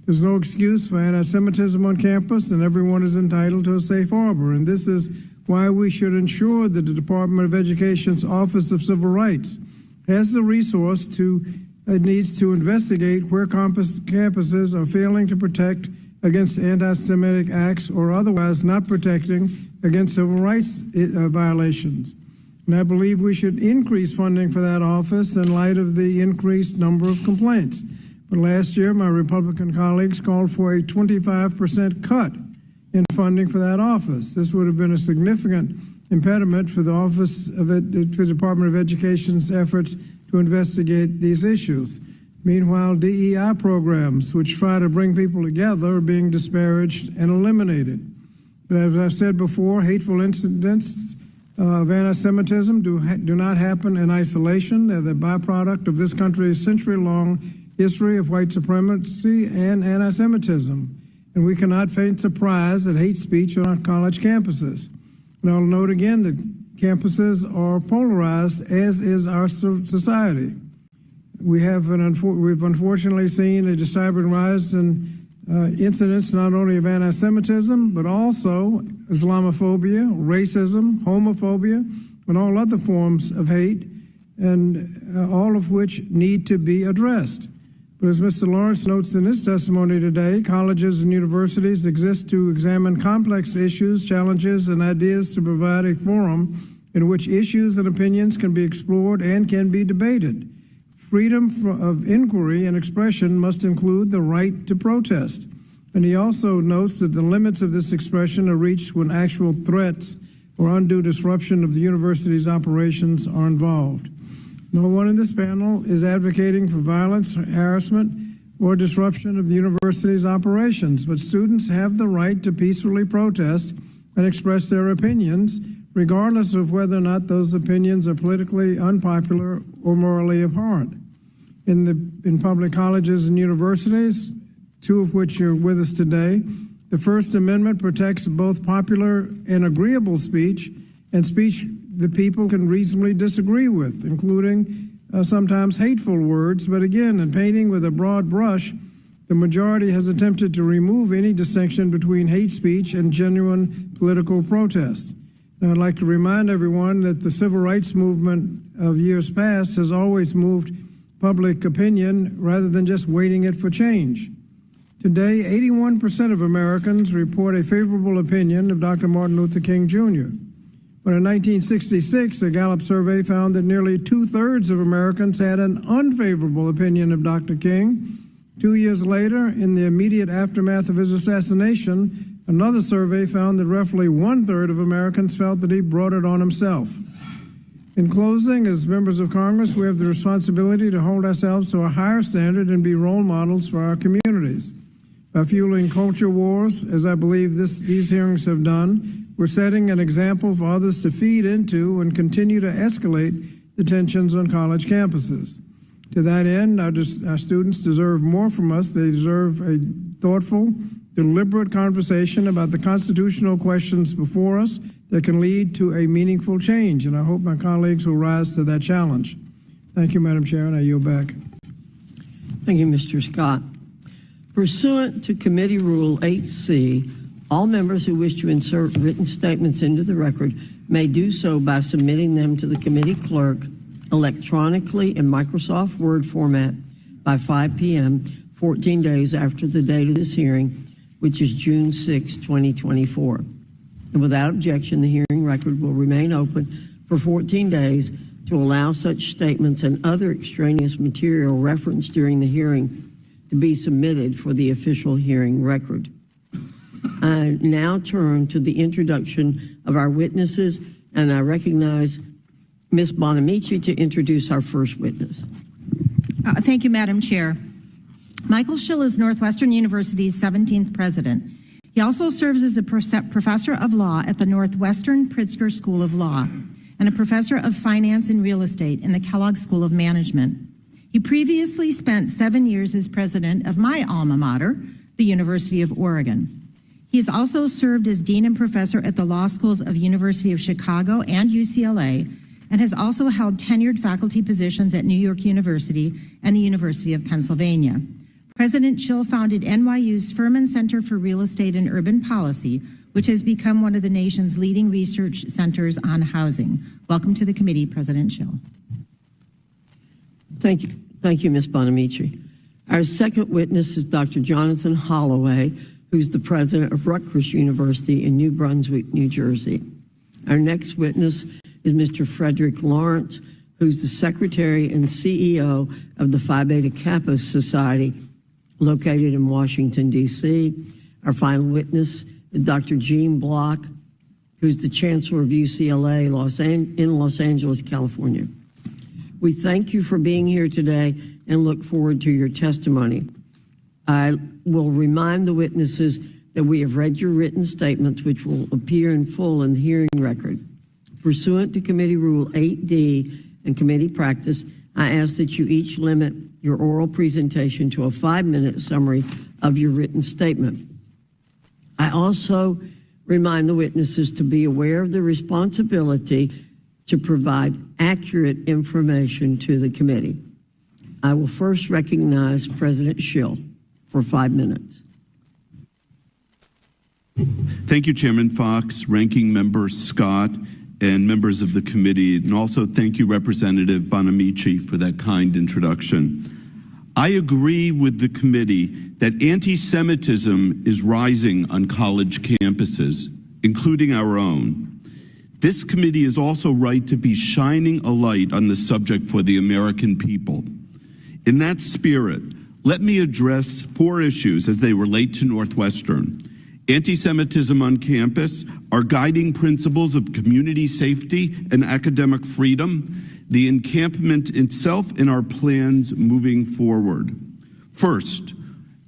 There's no excuse for anti-Semitism on campus, and everyone is entitled to a safe harbor. And this is why we should ensure that the Department of Education's Office of Civil Rights has the resource it needs to investigate where campuses are failing to protect against anti-Semitic acts or otherwise not protecting against civil rights violations. And I believe we should increase funding for that office in light of the increased number of complaints. But last year, my Republican colleagues called for a 25% cut in funding for that office. This would have been a significant impediment for the for the Department of Education's efforts to investigate these issues. Meanwhile, DEI programs, which try to bring people together, are being disparaged and eliminated. But as I've said before, hateful incidents of anti-Semitism do not happen in isolation. They're the byproduct of this country's century-long history of white supremacy and anti-Semitism. And we cannot feign surprise that hate speech on our college campuses. And I'll note again that campuses are polarized, as is our society. We've unfortunately seen a disturbing rise in incidents not only of anti-Semitism, but also Islamophobia, racism, homophobia, and all other forms of hate, and all of which need to be addressed. But as Mr. Lawrence notes in his testimony today, colleges and universities exist to examine complex issues, challenges, and ideas to provide a forum in which issues and opinions can be explored and can be debated. Freedom of inquiry and expression must include the right to protest. And he also notes that the limits of this expression are reached when actual threats or undue disruption of the university's operations are involved. No one in this panel is advocating for violence, harassment, or disruption of the university's operations, but students have the right to peacefully protest and express their opinions, regardless of whether or not those opinions are politically unpopular or morally abhorrent. In public colleges and universities, two of which are with us today, the First Amendment protects both popular and agreeable speech and speech that people can reasonably disagree with, including sometimes hateful words. But again, in painting with a broad brush, the majority has attempted to remove any distinction between hate speech and genuine political protest. And I'd like to remind everyone that the civil rights movement of years past has always moved public opinion rather than just waiting it for change. Today, 81% of Americans report a favorable opinion of Dr. Martin Luther King Jr. But in 1966, a Gallup survey found that nearly 2/3 of Americans had an unfavorable opinion of Dr. King. 2 years later, in the immediate aftermath of his assassination, another survey found that roughly 1/3 of Americans felt that he brought it on himself. In closing, as members of Congress, we have the responsibility to hold ourselves to a higher standard and be role models for our communities. By fueling culture wars, as I believe these hearings have done, we're setting an example for others to feed into and continue to escalate the tensions on college campuses. To that end, our students deserve more from us. They deserve a thoughtful, deliberate conversation about the constitutional questions before us that can lead to a meaningful change. And I hope my colleagues will rise to that challenge. Thank you, Madam Chair, and I yield back. Thank you, Mr. Scott. Pursuant to Committee Rule 8C, all members who wish to insert written statements into the record may do so by submitting them to the committee clerk electronically in Microsoft Word format by 5 p.m., 14 days after the date of this hearing, which is June 6, 2024. And without objection, the hearing record will remain open for 14 days to allow such statements and other extraneous material referenced during the hearing to be submitted for the official hearing record. I now turn to the introduction of our witnesses, and I recognize Ms. Bonamici to introduce our first witness. Thank you, Madam Chair. Michael Schill is Northwestern University's 17th president. He also serves as a professor of law at the Northwestern Pritzker School of Law and a professor of finance and real estate in the Kellogg School of Management. He previously spent 7 years as president of my alma mater, the University of Oregon. He has also served as dean and professor at the law schools of University of Chicago and UCLA, and has also held tenured faculty positions at New York University and the University of Pennsylvania. President Schill founded NYU's Furman Center for Real Estate and Urban Policy, which has become one of the nation's leading research centers on housing. Welcome to the committee, President Schill. Thank you, Ms. Bonamici. Our second witness is Dr. Jonathan Holloway, who's the president of Rutgers University in New Brunswick, New Jersey. Our next witness is Mr. Frederick Lawrence, who's the secretary and CEO of the Phi Beta Kappa Society located in Washington, D.C. Our final witness is Dr. Gene Block, who's the chancellor of UCLA in Los Angeles, California. We thank you for being here today and look forward to your testimony. I will remind the witnesses that we have read your written statements, which will appear in full in the hearing record. Pursuant to Committee Rule 8D and committee practice, I ask that you each limit your oral presentation to a 5-minute summary of your written statement. I also remind the witnesses to be aware of the responsibility to provide accurate information to the committee. I will first recognize President Schill for 5 minutes. Thank you, Chairman Fox, Ranking Member Scott, and members of the committee, and also thank you, Representative Bonamici, for that kind introduction. I agree with the committee that anti-Semitism is rising on college campuses, including our own. This committee is also right to be shining a light on the subject for the American people. In that spirit, let me address 4 issues as they relate to Northwestern: anti-Semitism on campus, our guiding principles of community safety and academic freedom, the encampment itself, and our plans moving forward. First,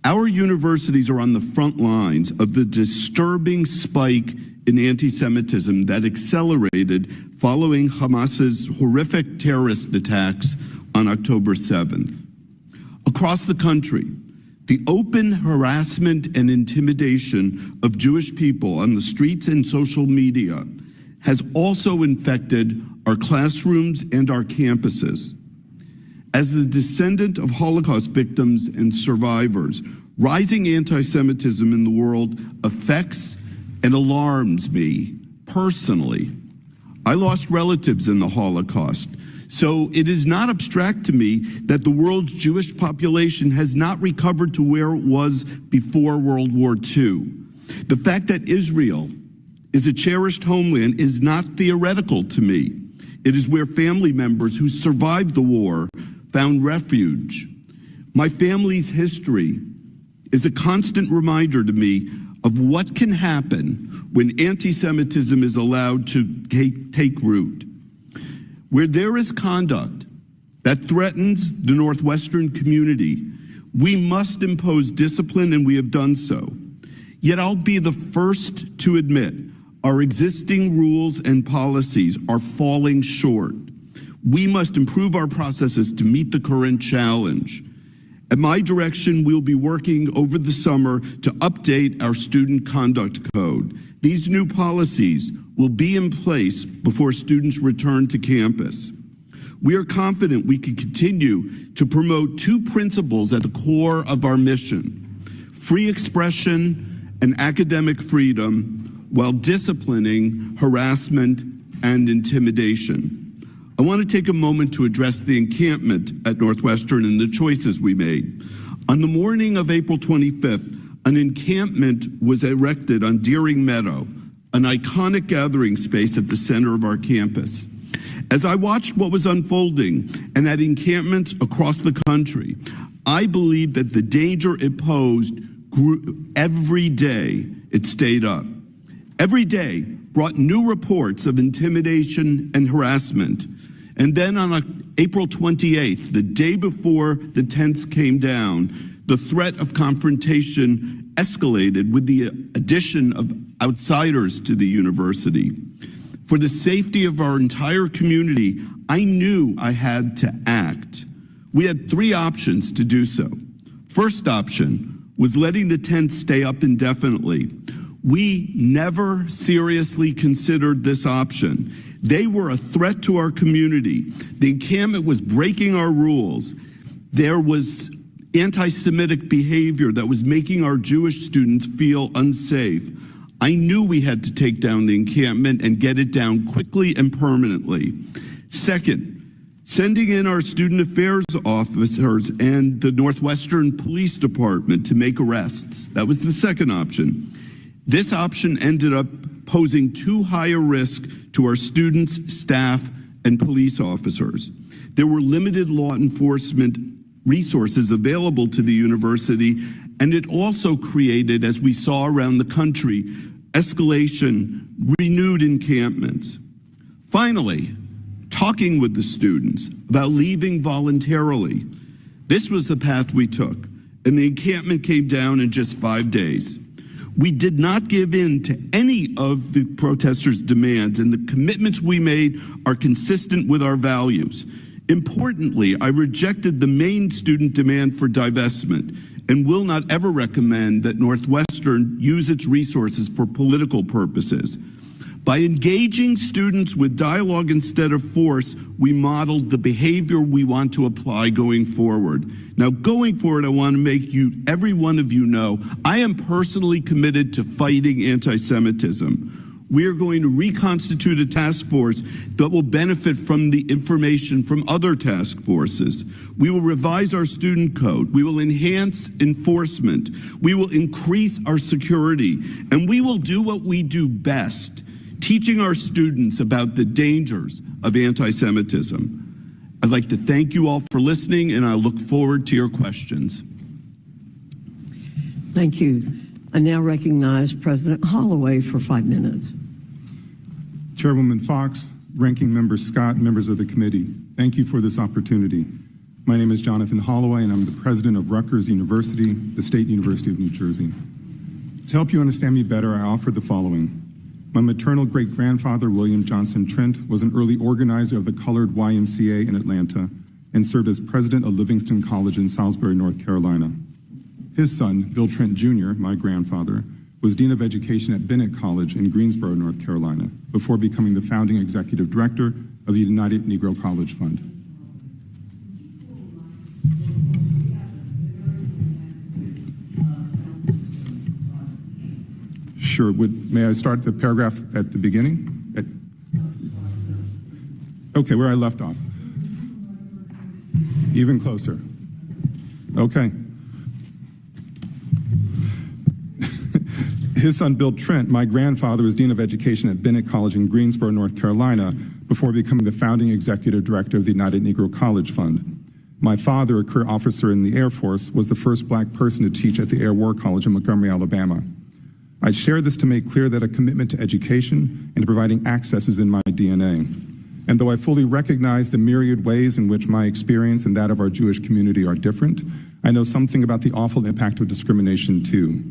our universities are on the front lines of the disturbing spike in anti-Semitism that accelerated following Hamas's horrific terrorist attacks on October 7th. Across the country, the open harassment and intimidation of Jewish people on the streets and social media has also infected our classrooms and our campuses. As the descendant of Holocaust victims and survivors, rising anti-Semitism in the world affects and alarms me personally. I lost relatives in the Holocaust, so it is not abstract to me that the world's Jewish population has not recovered to where it was before World War II. The fact that Israel is a cherished homeland is not theoretical to me. It is where family members who survived the war found refuge. My family's history is a constant reminder to me of what can happen when anti-Semitism is allowed to take root. Where there is conduct that threatens the Northwestern community, we must impose discipline, and we have done so. Yet I'll be the first to admit our existing rules and policies are falling short. We must improve our processes to meet the current challenge. At my direction, we'll be working over the summer to update our student conduct code. These new policies will be in place before students return to campus. We are confident we can continue to promote 2 principles at the core of our mission: free expression and academic freedom, while disciplining harassment and intimidation. I want to take a moment to address the encampment at Northwestern and the choices we made. On the morning of April 25th, an encampment was erected on Deering Meadow, an iconic gathering space at the center of our campus. As I watched what was unfolding and at encampments across the country, I believed that the danger it posed grew every day it stayed up. Every day brought new reports of intimidation and harassment. And then on April 28th, the day before the tents came down, the threat of confrontation escalated with the addition of outsiders to the university. For the safety of our entire community, I knew I had to act. We had 3 options to do so. First option was letting the tents stay up indefinitely. We never seriously considered this option. They were a threat to our community. The encampment was breaking our rules. There was anti-Semitic behavior that was making our Jewish students feel unsafe. I knew we had to take down the encampment and get it down quickly and permanently. Second, Sending in our student affairs officers and the Northwestern Police Department to make arrests. That was the second option. This option ended up posing too high a risk to our students, staff, and police officers. There were limited law enforcement resources available to the university, and it also created, as we saw around the country, escalation, renewed encampments. Finally, talking with the students about leaving voluntarily. This was the path we took, and the encampment came down in just 5 days. We did not give in to any of the protesters' demands, and the commitments we made are consistent with our values. Importantly, I rejected the main student demand for divestment and will not ever recommend that Northwestern use its resources for political purposes. By engaging students with dialogue instead of force, we modeled the behavior we want to apply going forward. Now, going forward, I want to make every one of you know, I am personally committed to fighting anti-Semitism. We are going to reconstitute a task force that will benefit from the information from other task forces. We will revise our student code. We will enhance enforcement. We will increase our security. And we will do what we do best, teaching our students about the dangers of anti-Semitism. I'd like to thank you all for listening, and I look forward to your questions. Thank you. I now recognize President Holloway for 5 minutes. Chairwoman Fox, Ranking Member Scott, members of the committee, thank you for this opportunity. My name is Jonathan Holloway, and I'm the president of Rutgers University, the State University of New Jersey. To help you understand me better, I offer the following. My maternal great-grandfather, William Johnson Trent, was an early organizer of the colored YMCA in Atlanta and served as president of Livingston College in Salisbury, North Carolina. His son, Bill Trent Jr., my grandfather, was Dean of Education at Bennett College in Greensboro, North Carolina, before becoming the founding executive director of the United Negro College Fund. Sure. May I start the paragraph at the beginning? Okay, where I left off. Even closer. Okay. His son, Bill Trent, my grandfather, was Dean of Education at Bennett College in Greensboro, North Carolina, before becoming the founding executive director of the United Negro College Fund. My father, a career officer in the Air Force, was the first black person to teach at the Air War College in Montgomery, Alabama. I share this to make clear that a commitment to education and to providing access is in my DNA. And though I fully recognize the myriad ways in which my experience and that of our Jewish community are different, I know something about the awful impact of discrimination too.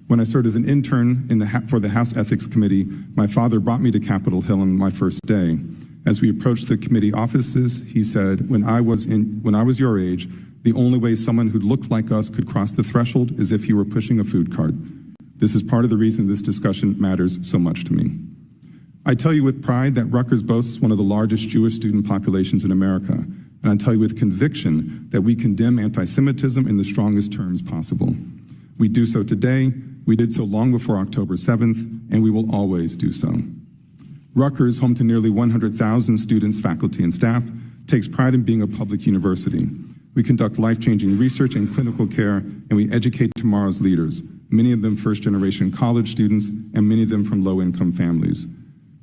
When I served as an intern for the House Ethics Committee, my father brought me to Capitol Hill on my first day. As we approached the committee offices, he said, when I was your age, the only way someone who looked like us could cross the threshold is if you were pushing a food cart. This is part of the reason this discussion matters so much to me. I tell you with pride that Rutgers boasts one of the largest Jewish student populations in America, and I tell you with conviction that we condemn anti-Semitism in the strongest terms possible. We do so today, we did so long before October 7th, and we will always do so. Rutgers, home to nearly 100,000 students, faculty, and staff, takes pride in being a public university. We conduct life-changing research and clinical care, and we educate tomorrow's leaders, many of them first-generation college students, and many of them from low-income families.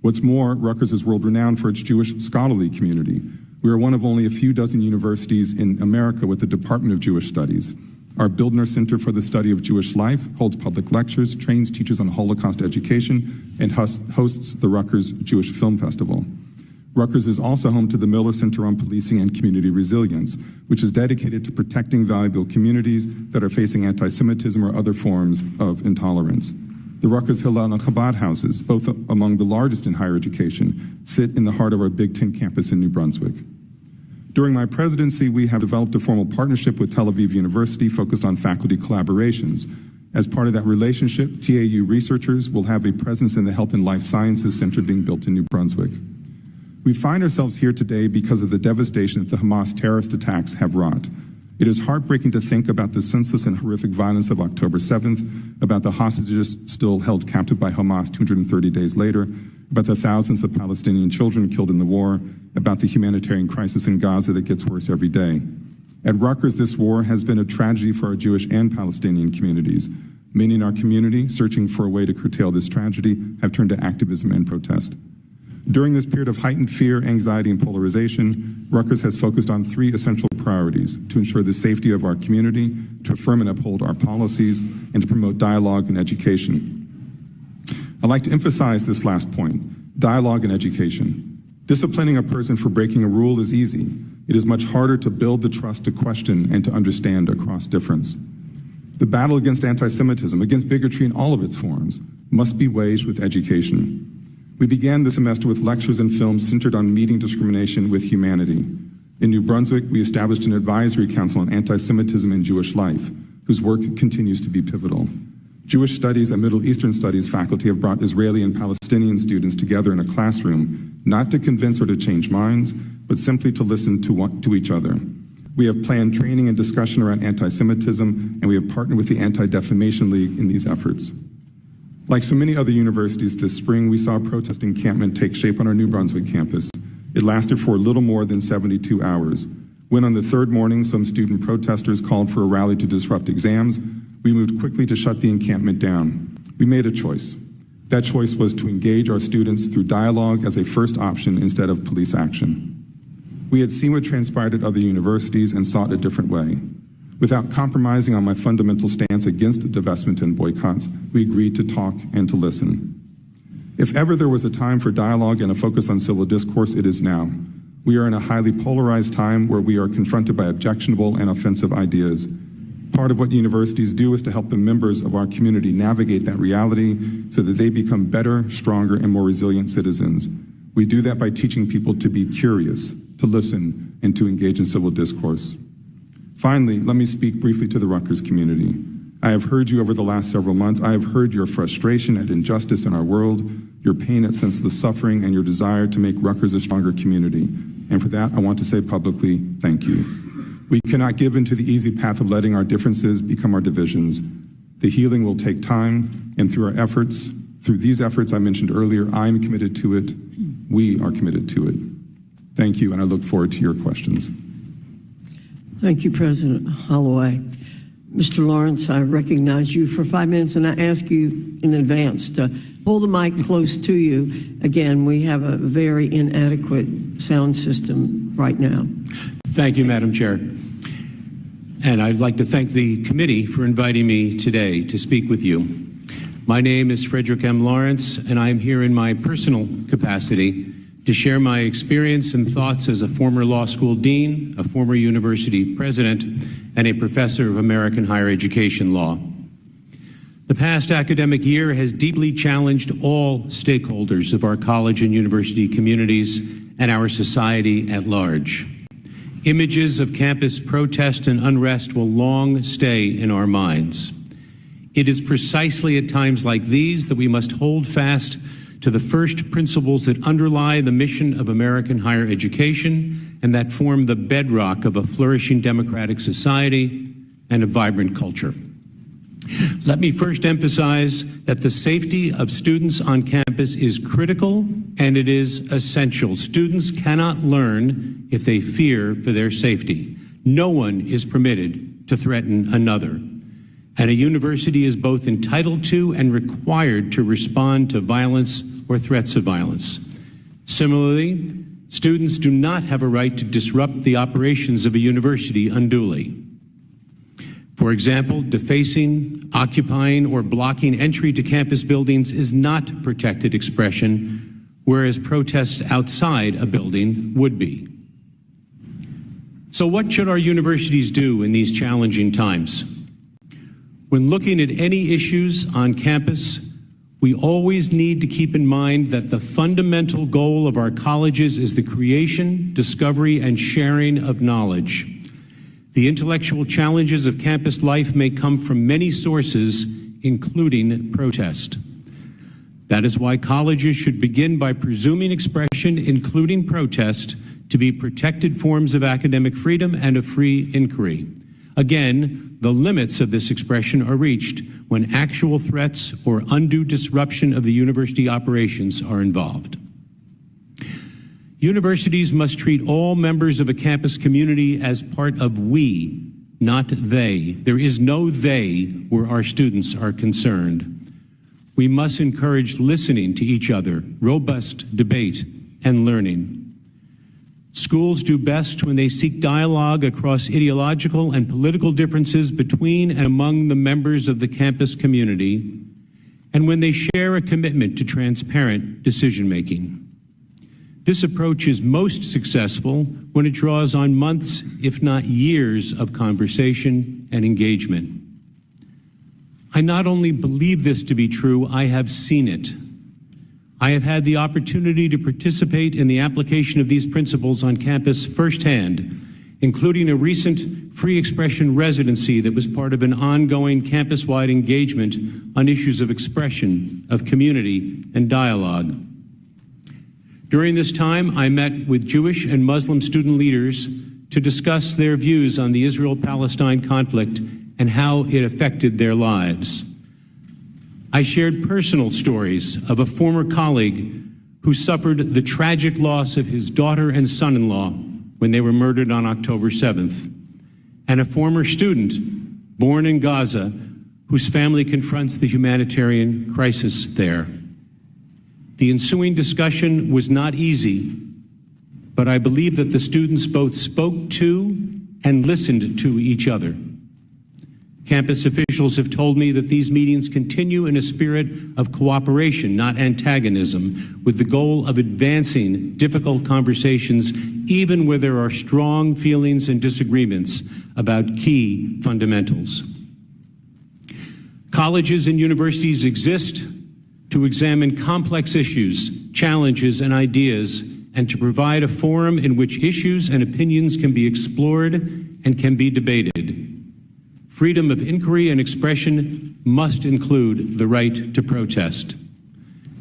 What's more, Rutgers is world-renowned for its Jewish scholarly community. We are one of only a few dozen universities in America with the Department of Jewish Studies. Our Bildner Center for the Study of Jewish Life holds public lectures, trains teachers on Holocaust education, and hosts the Rutgers Jewish Film Festival. Rutgers is also home to the Miller Center on Policing and Community Resilience, which is dedicated to protecting valuable communities that are facing anti-Semitism or other forms of intolerance. The Rutgers Hillel and Chabad houses, both among the largest in higher education, sit in the heart of our Big Ten campus in New Brunswick. During my presidency, we have developed a formal partnership with Tel Aviv University focused on faculty collaborations. As part of that relationship, TAU researchers will have a presence in the Health and Life Sciences Center being built in New Brunswick. We find ourselves here today because of the devastation that the Hamas terrorist attacks have wrought. It is heartbreaking to think about the senseless and horrific violence of October 7th, about the hostages still held captive by Hamas 230 days later, about the thousands of Palestinian children killed in the war, about the humanitarian crisis in Gaza that gets worse every day. At Rutgers, this war has been a tragedy for our Jewish and Palestinian communities. Many in our community, searching for a way to curtail this tragedy, have turned to activism and protest. During this period of heightened fear, anxiety, and polarization, Rutgers has focused on 3 essential priorities: to ensure the safety of our community, to affirm and uphold our policies, and to promote dialogue and education. I'd like to emphasize this last point: dialogue and education. Disciplining a person for breaking a rule is easy. It is much harder to build the trust to question and to understand across difference. The battle against anti-Semitism, against bigotry in all of its forms, must be waged with education. We began the semester with lectures and films centered on meeting discrimination with humanity. In New Brunswick, we established an advisory council on anti-Semitism and Jewish life, whose work continues to be pivotal. Jewish studies and Middle Eastern studies faculty have brought Israeli and Palestinian students together in a classroom, not to convince or to change minds, but simply to listen to each other. We have planned training and discussion around anti-Semitism, and we have partnered with the Anti-Defamation League in these efforts. Like so many other universities this spring, we saw a protest encampment take shape on our New Brunswick campus. It lasted for a little more than 72 hours. When on the 3rd morning, some student protesters called for a rally to disrupt exams, we moved quickly to shut the encampment down. We made a choice. That choice was to engage our students through dialogue as a first option instead of police action. We had seen what transpired at other universities and sought a different way. Without compromising on my fundamental stance against divestment and boycotts, we agreed to talk and to listen. If ever there was a time for dialogue and a focus on civil discourse, it is now. We are in a highly polarized time where we are confronted by objectionable and offensive ideas. Part of what universities do is to help the members of our community navigate that reality so that they become better, stronger, and more resilient citizens. We do that by teaching people to be curious, to listen, and to engage in civil discourse. Finally, let me speak briefly to the Rutgers community. I have heard you over the last several months. I have heard your frustration at injustice in our world, your pain at senseless suffering, and your desire to make Rutgers a stronger community. And for that, I want to say publicly, thank you. We cannot give into the easy path of letting our differences become our divisions. The healing will take time, and through these efforts I mentioned earlier, I am committed to it. We are committed to it. Thank you, and I look forward to your questions. Thank you, President Holloway. Mr. Lawrence, I recognize you for 5 minutes, and I ask you in advance to hold the mic close to you. Again, we have a very inadequate sound system right now. Thank you, Madam Chair. And I'd like to thank the committee for inviting me today to speak with you. My name is Frederick M. Lawrence, and I am here in my personal capacity to share my experience and thoughts as a former law school dean, a former university president, and a professor of American higher education law. The past academic year has deeply challenged all stakeholders of our college and university communities and our society at large. Images of campus protest and unrest will long stay in our minds. It is precisely at times like these that we must hold fast to the first principles that underlie the mission of American higher education and that form the bedrock of a flourishing democratic society and a vibrant culture. Let me first emphasize that the safety of students on campus is critical and it is essential. Students cannot learn if they fear for their safety. No one is permitted to threaten another. And a university is both entitled to and required to respond to violence or threats of violence. Similarly, students do not have a right to disrupt the operations of a university unduly. For example, defacing, occupying, or blocking entry to campus buildings is not protected expression, whereas protests outside a building would be. So what should our universities do in these challenging times? When looking at any issues on campus, we always need to keep in mind that the fundamental goal of our colleges is the creation, discovery, and sharing of knowledge. The intellectual challenges of campus life may come from many sources, including protest. That is why colleges should begin by presuming expression, including protest, to be protected forms of academic freedom and of free inquiry. Again, the limits of this expression are reached when actual threats or undue disruption of the university operations are involved. Universities must treat all members of a campus community as part of we, not they. There is no they where our students are concerned. We must encourage listening to each other, robust debate, and learning. Schools do best when they seek dialogue across ideological and political differences between and among the members of the campus community, and when they share a commitment to transparent decision-making. This approach is most successful when it draws on months, if not years, of conversation and engagement. I not only believe this to be true, I have seen it. I have had the opportunity to participate in the application of these principles on campus firsthand, including a recent free expression residency that was part of an ongoing campus-wide engagement on issues of expression, of community, and dialogue. During this time, I met with Jewish and Muslim student leaders to discuss their views on the Israel-Palestine conflict and how it affected their lives. I shared personal stories of a former colleague who suffered the tragic loss of his daughter and son-in-law when they were murdered on October 7th, and a former student born in Gaza whose family confronts the humanitarian crisis there. The ensuing discussion was not easy, but I believe that the students both spoke to and listened to each other. Campus officials have told me that these meetings continue in a spirit of cooperation, not antagonism, with the goal of advancing difficult conversations, even where there are strong feelings and disagreements about key fundamentals. Colleges and universities exist to examine complex issues, challenges, and ideas, and to provide a forum in which issues and opinions can be explored and can be debated. Freedom of inquiry and expression must include the right to protest.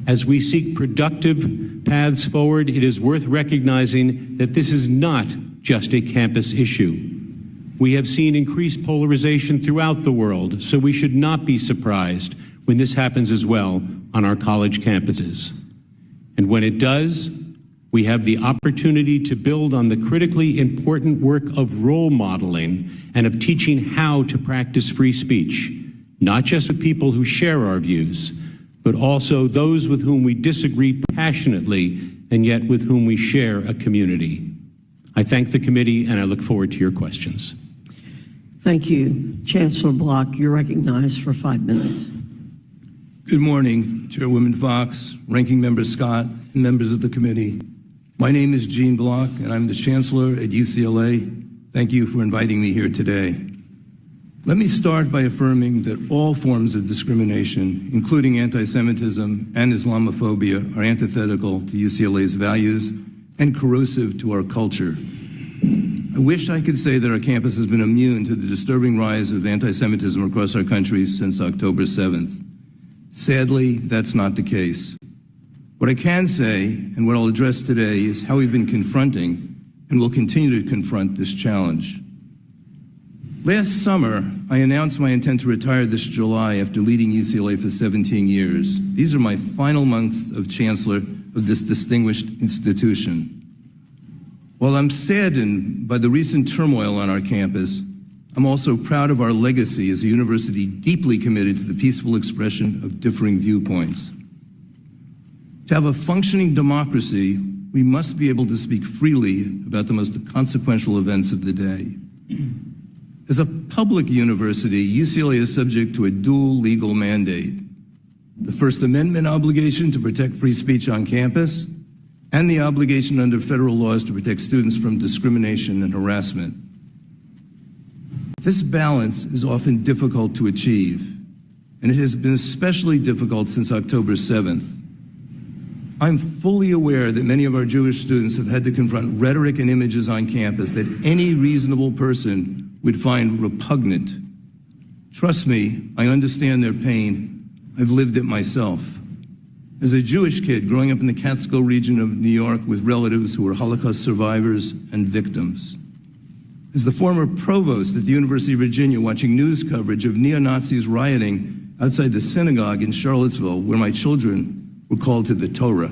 As we seek productive paths forward, it is worth recognizing that this is not just a campus issue. We have seen increased polarization throughout the world, so we should not be surprised when this happens as well on our college campuses. And when it does, we have the opportunity to build on the critically important work of role modeling and of teaching how to practice free speech, not just with people who share our views, but also those with whom we disagree passionately and yet with whom we share a community. I thank the committee and I look forward to your questions. Thank you. Chancellor Block, you're recognized for 5 minutes. Good morning, Chairwoman Fox, Ranking Member Scott, and members of the committee. My name is Gene Block, and I'm the Chancellor at UCLA. Thank you for inviting me here today. Let me start by affirming that all forms of discrimination, including anti-Semitism and Islamophobia, are antithetical to UCLA's values and corrosive to our culture. I wish I could say that our campus has been immune to the disturbing rise of anti-Semitism across our country since October 7th. Sadly, that's not the case. What I can say, and what I'll address today, is how we've been confronting and will continue to confront this challenge. Last summer, I announced my intent to retire this July after leading UCLA for 17 years. These are my final months of Chancellor of this distinguished institution. While I'm saddened by the recent turmoil on our campus, I'm also proud of our legacy as a university deeply committed to the peaceful expression of differing viewpoints. To have a functioning democracy, we must be able to speak freely about the most consequential events of the day. As a public university, UCLA is subject to a dual legal mandate: the First Amendment obligation to protect free speech on campus, and the obligation under federal laws to protect students from discrimination and harassment. This balance is often difficult to achieve, and it has been especially difficult since October 7th. I'm fully aware that many of our Jewish students have had to confront rhetoric and images on campus that any reasonable person would find repugnant. Trust me, I understand their pain. I've lived it myself. As a Jewish kid growing up in the Catskill region of New York with relatives who were Holocaust survivors and victims. As the former provost at the University of Virginia watching news coverage of neo-Nazis rioting outside the synagogue in Charlottesville, where my children were called to the Torah.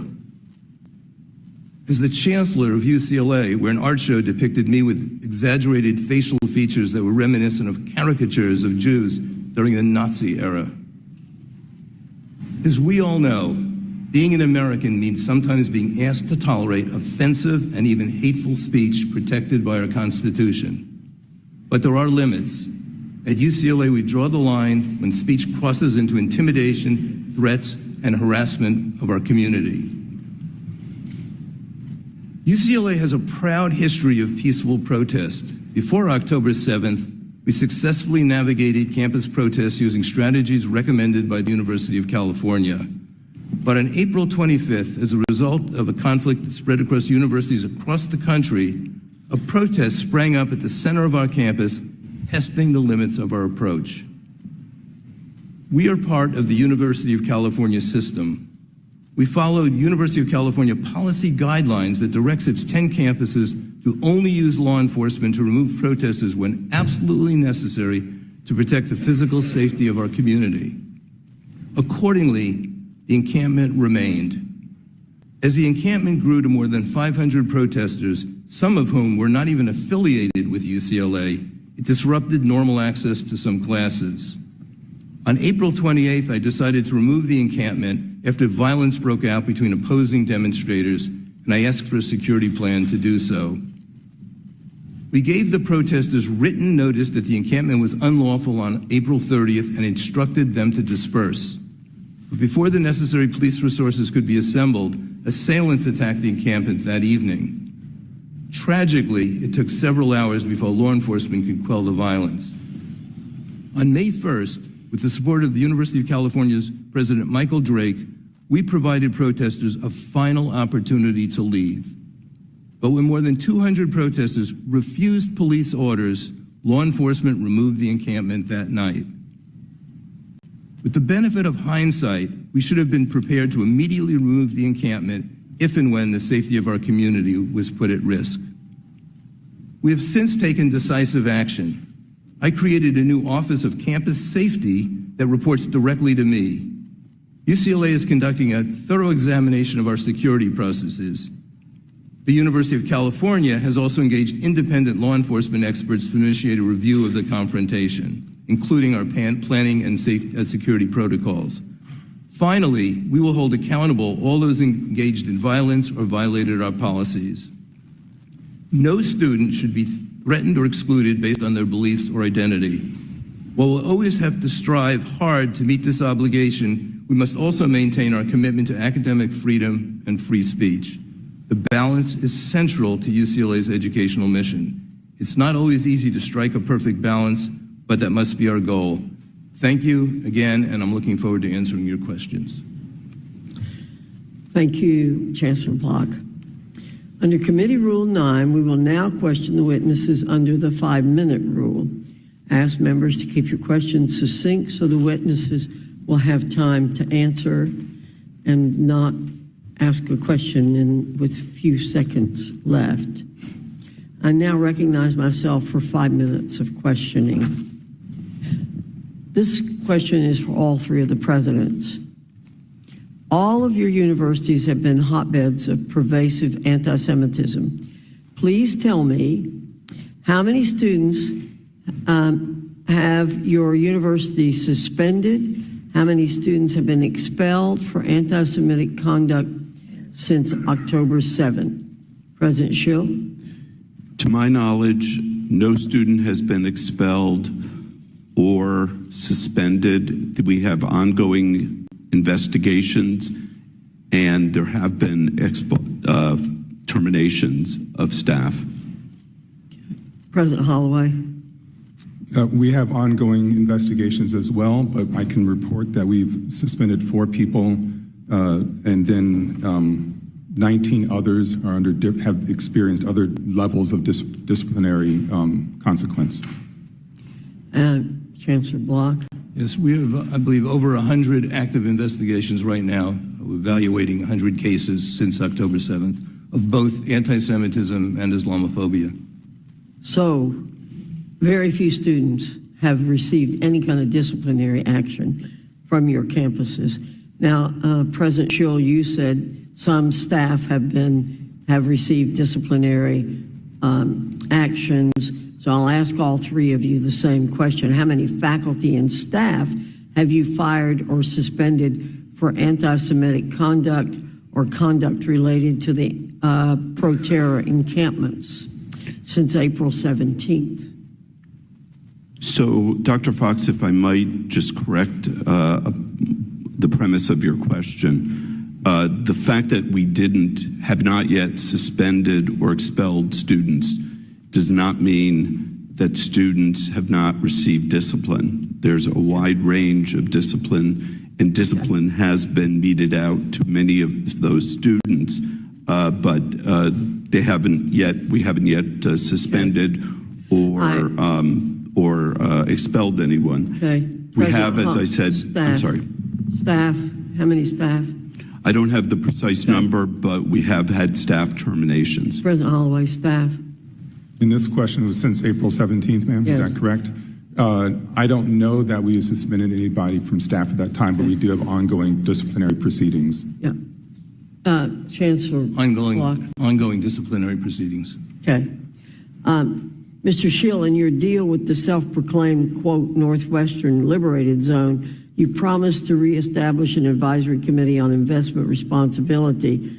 As the chancellor of UCLA, where an art show depicted me with exaggerated facial features that were reminiscent of caricatures of Jews during the Nazi era. As we all know, being an American means sometimes being asked to tolerate offensive and even hateful speech protected by our Constitution. But there are limits. At UCLA, we draw the line when speech crosses into intimidation, threats, and harassment of our community. UCLA has a proud history of peaceful protest. Before October 7th, we successfully navigated campus protests using strategies recommended by the University of California. But on April 25th, as a result of a conflict that spread across universities across the country, a protest sprang up at the center of our campus, testing the limits of our approach. We are part of the University of California system. We followed University of California policy guidelines that directs its 10 campuses to only use law enforcement to remove protesters when absolutely necessary to protect the physical safety of our community. Accordingly, the encampment remained. As the encampment grew to more than 500 protesters, some of whom were not even affiliated with UCLA, it disrupted normal access to some classes. On April 28th, I decided to remove the encampment after violence broke out between opposing demonstrators, and I asked for a security plan to do so. We gave the protesters written notice that the encampment was unlawful on April 30th and instructed them to disperse. But before the necessary police resources could be assembled, assailants attacked the encampment that evening. Tragically, it took several hours before law enforcement could quell the violence. On May 1st, with the support of the University of California's President Michael Drake, we provided protesters a final opportunity to leave. But when more than 200 protesters refused police orders, law enforcement removed the encampment that night. With the benefit of hindsight, we should have been prepared to immediately remove the encampment if and when the safety of our community was put at risk. We have since taken decisive action. I created a new Office of Campus Safety that reports directly to me. UCLA is conducting a thorough examination of our security processes. The University of California has also engaged independent law enforcement experts to initiate a review of the confrontation, including our planning and security protocols. Finally, we will hold accountable all those engaged in violence or violated our policies. No student should be threatened or excluded based on their beliefs or identity. While we'll always have to strive hard to meet this obligation, we must also maintain our commitment to academic freedom and free speech. The balance is central to UCLA's educational mission. It's not always easy to strike a perfect balance, but that must be our goal. Thank you again, and I'm looking forward to answering your questions. Thank you, Chancellor Block. Under Committee Rule 9, we will now question the witnesses under the 5-minute rule. I ask members to keep your questions succinct so the witnesses will have time to answer and not ask a question with few seconds left. I now recognize myself for 5 minutes of questioning. This question is for all three of the presidents. All of your universities have been hotbeds of pervasive anti-Semitism. Please tell me how many students have your university suspended? How many students have been expelled for anti-Semitic conduct since October 7th? President Schill? To my knowledge, no student has been expelled or suspended. We have ongoing investigations, and there have been terminations of staff. President Holloway? We have ongoing investigations as well, but I can report that we've suspended 4 people, and then 19 others are have experienced other levels of disciplinary consequence. Chancellor Block? Yes, we have, I believe, over 100 active investigations right now, evaluating 100 cases since October 7th of both anti-Semitism and Islamophobia. So very few students have received any kind of disciplinary action from your campuses. Now, President Schill, you said some staff have received disciplinary actions. So I'll ask all three of you the same question. How many faculty and staff have you fired or suspended for anti-Semitic conduct or conduct related to the pro-terror encampments since April 17th? So, Dr. Fox, if I might just correct the premise of your question, the fact that we have not yet suspended or expelled students does not mean that students have not received discipline. There's a wide range of discipline, and discipline has been meted out to many of those students, but we haven't yet suspended or expelled anyone. Okay. We have, as I said, I'm sorry. Staff, how many staff? I don't have the precise number, but we have had staff terminations. President Holloway, staff. And this question was since April 17th, ma'am, is that correct? I don't know that we have suspended anybody from staff at that time, but we do have ongoing disciplinary proceedings. Yeah. Chancellor Block. Ongoing disciplinary proceedings. Okay. Mr. Schill, in your deal with the self-proclaimed, quote, Northwestern Liberated Zone, you promised to reestablish an advisory committee on investment responsibility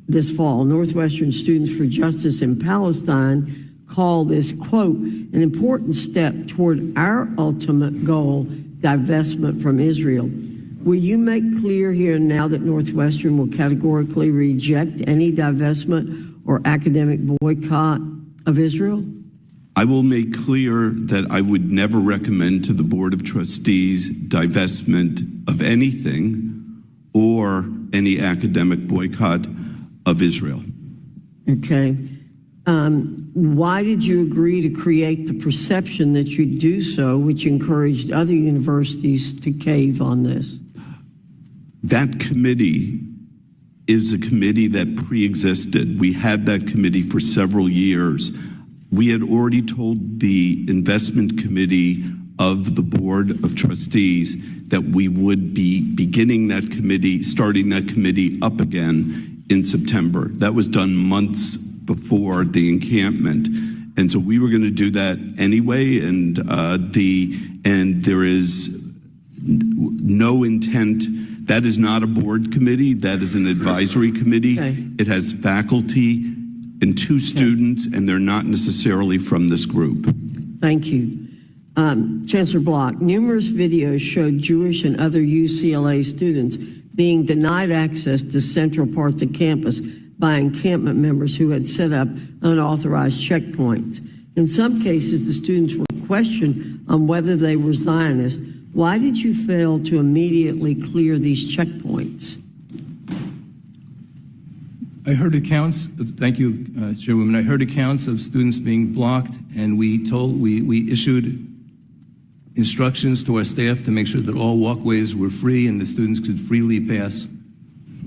this fall. Northwestern Students for Justice in Palestine call this, quote, an important step toward our ultimate goal, divestment from Israel. Will you make clear here now that Northwestern will categorically reject any divestment or academic boycott of Israel? I will make clear that I would never recommend to the Board of Trustees divestment of anything or any academic boycott of Israel. Okay. Why did you agree to create the perception that you do so, which encouraged other universities to cave on this? That committee is a committee that pre-existed. We had that committee for several years. We had already told the investment committee of the Board of Trustees that we would be beginning that committee, starting that committee up again in September. That was done months before the encampment. And so we were going to do that anyway, and there is no intent. That is not a board committee. That is an advisory committee. Okay. It has faculty and two students, and they're not necessarily from this group. Thank you. Chancellor Block, numerous videos showed Jewish and other UCLA students being denied access to central parts of campus by encampment members who had set up unauthorized checkpoints. In some cases, the students were questioned on whether they were Zionist. Why did you fail to immediately clear these checkpoints? I heard accounts, thank you, Chairwoman. I heard accounts of students being blocked, and we issued instructions to our staff to make sure that all walkways were free and the students could freely pass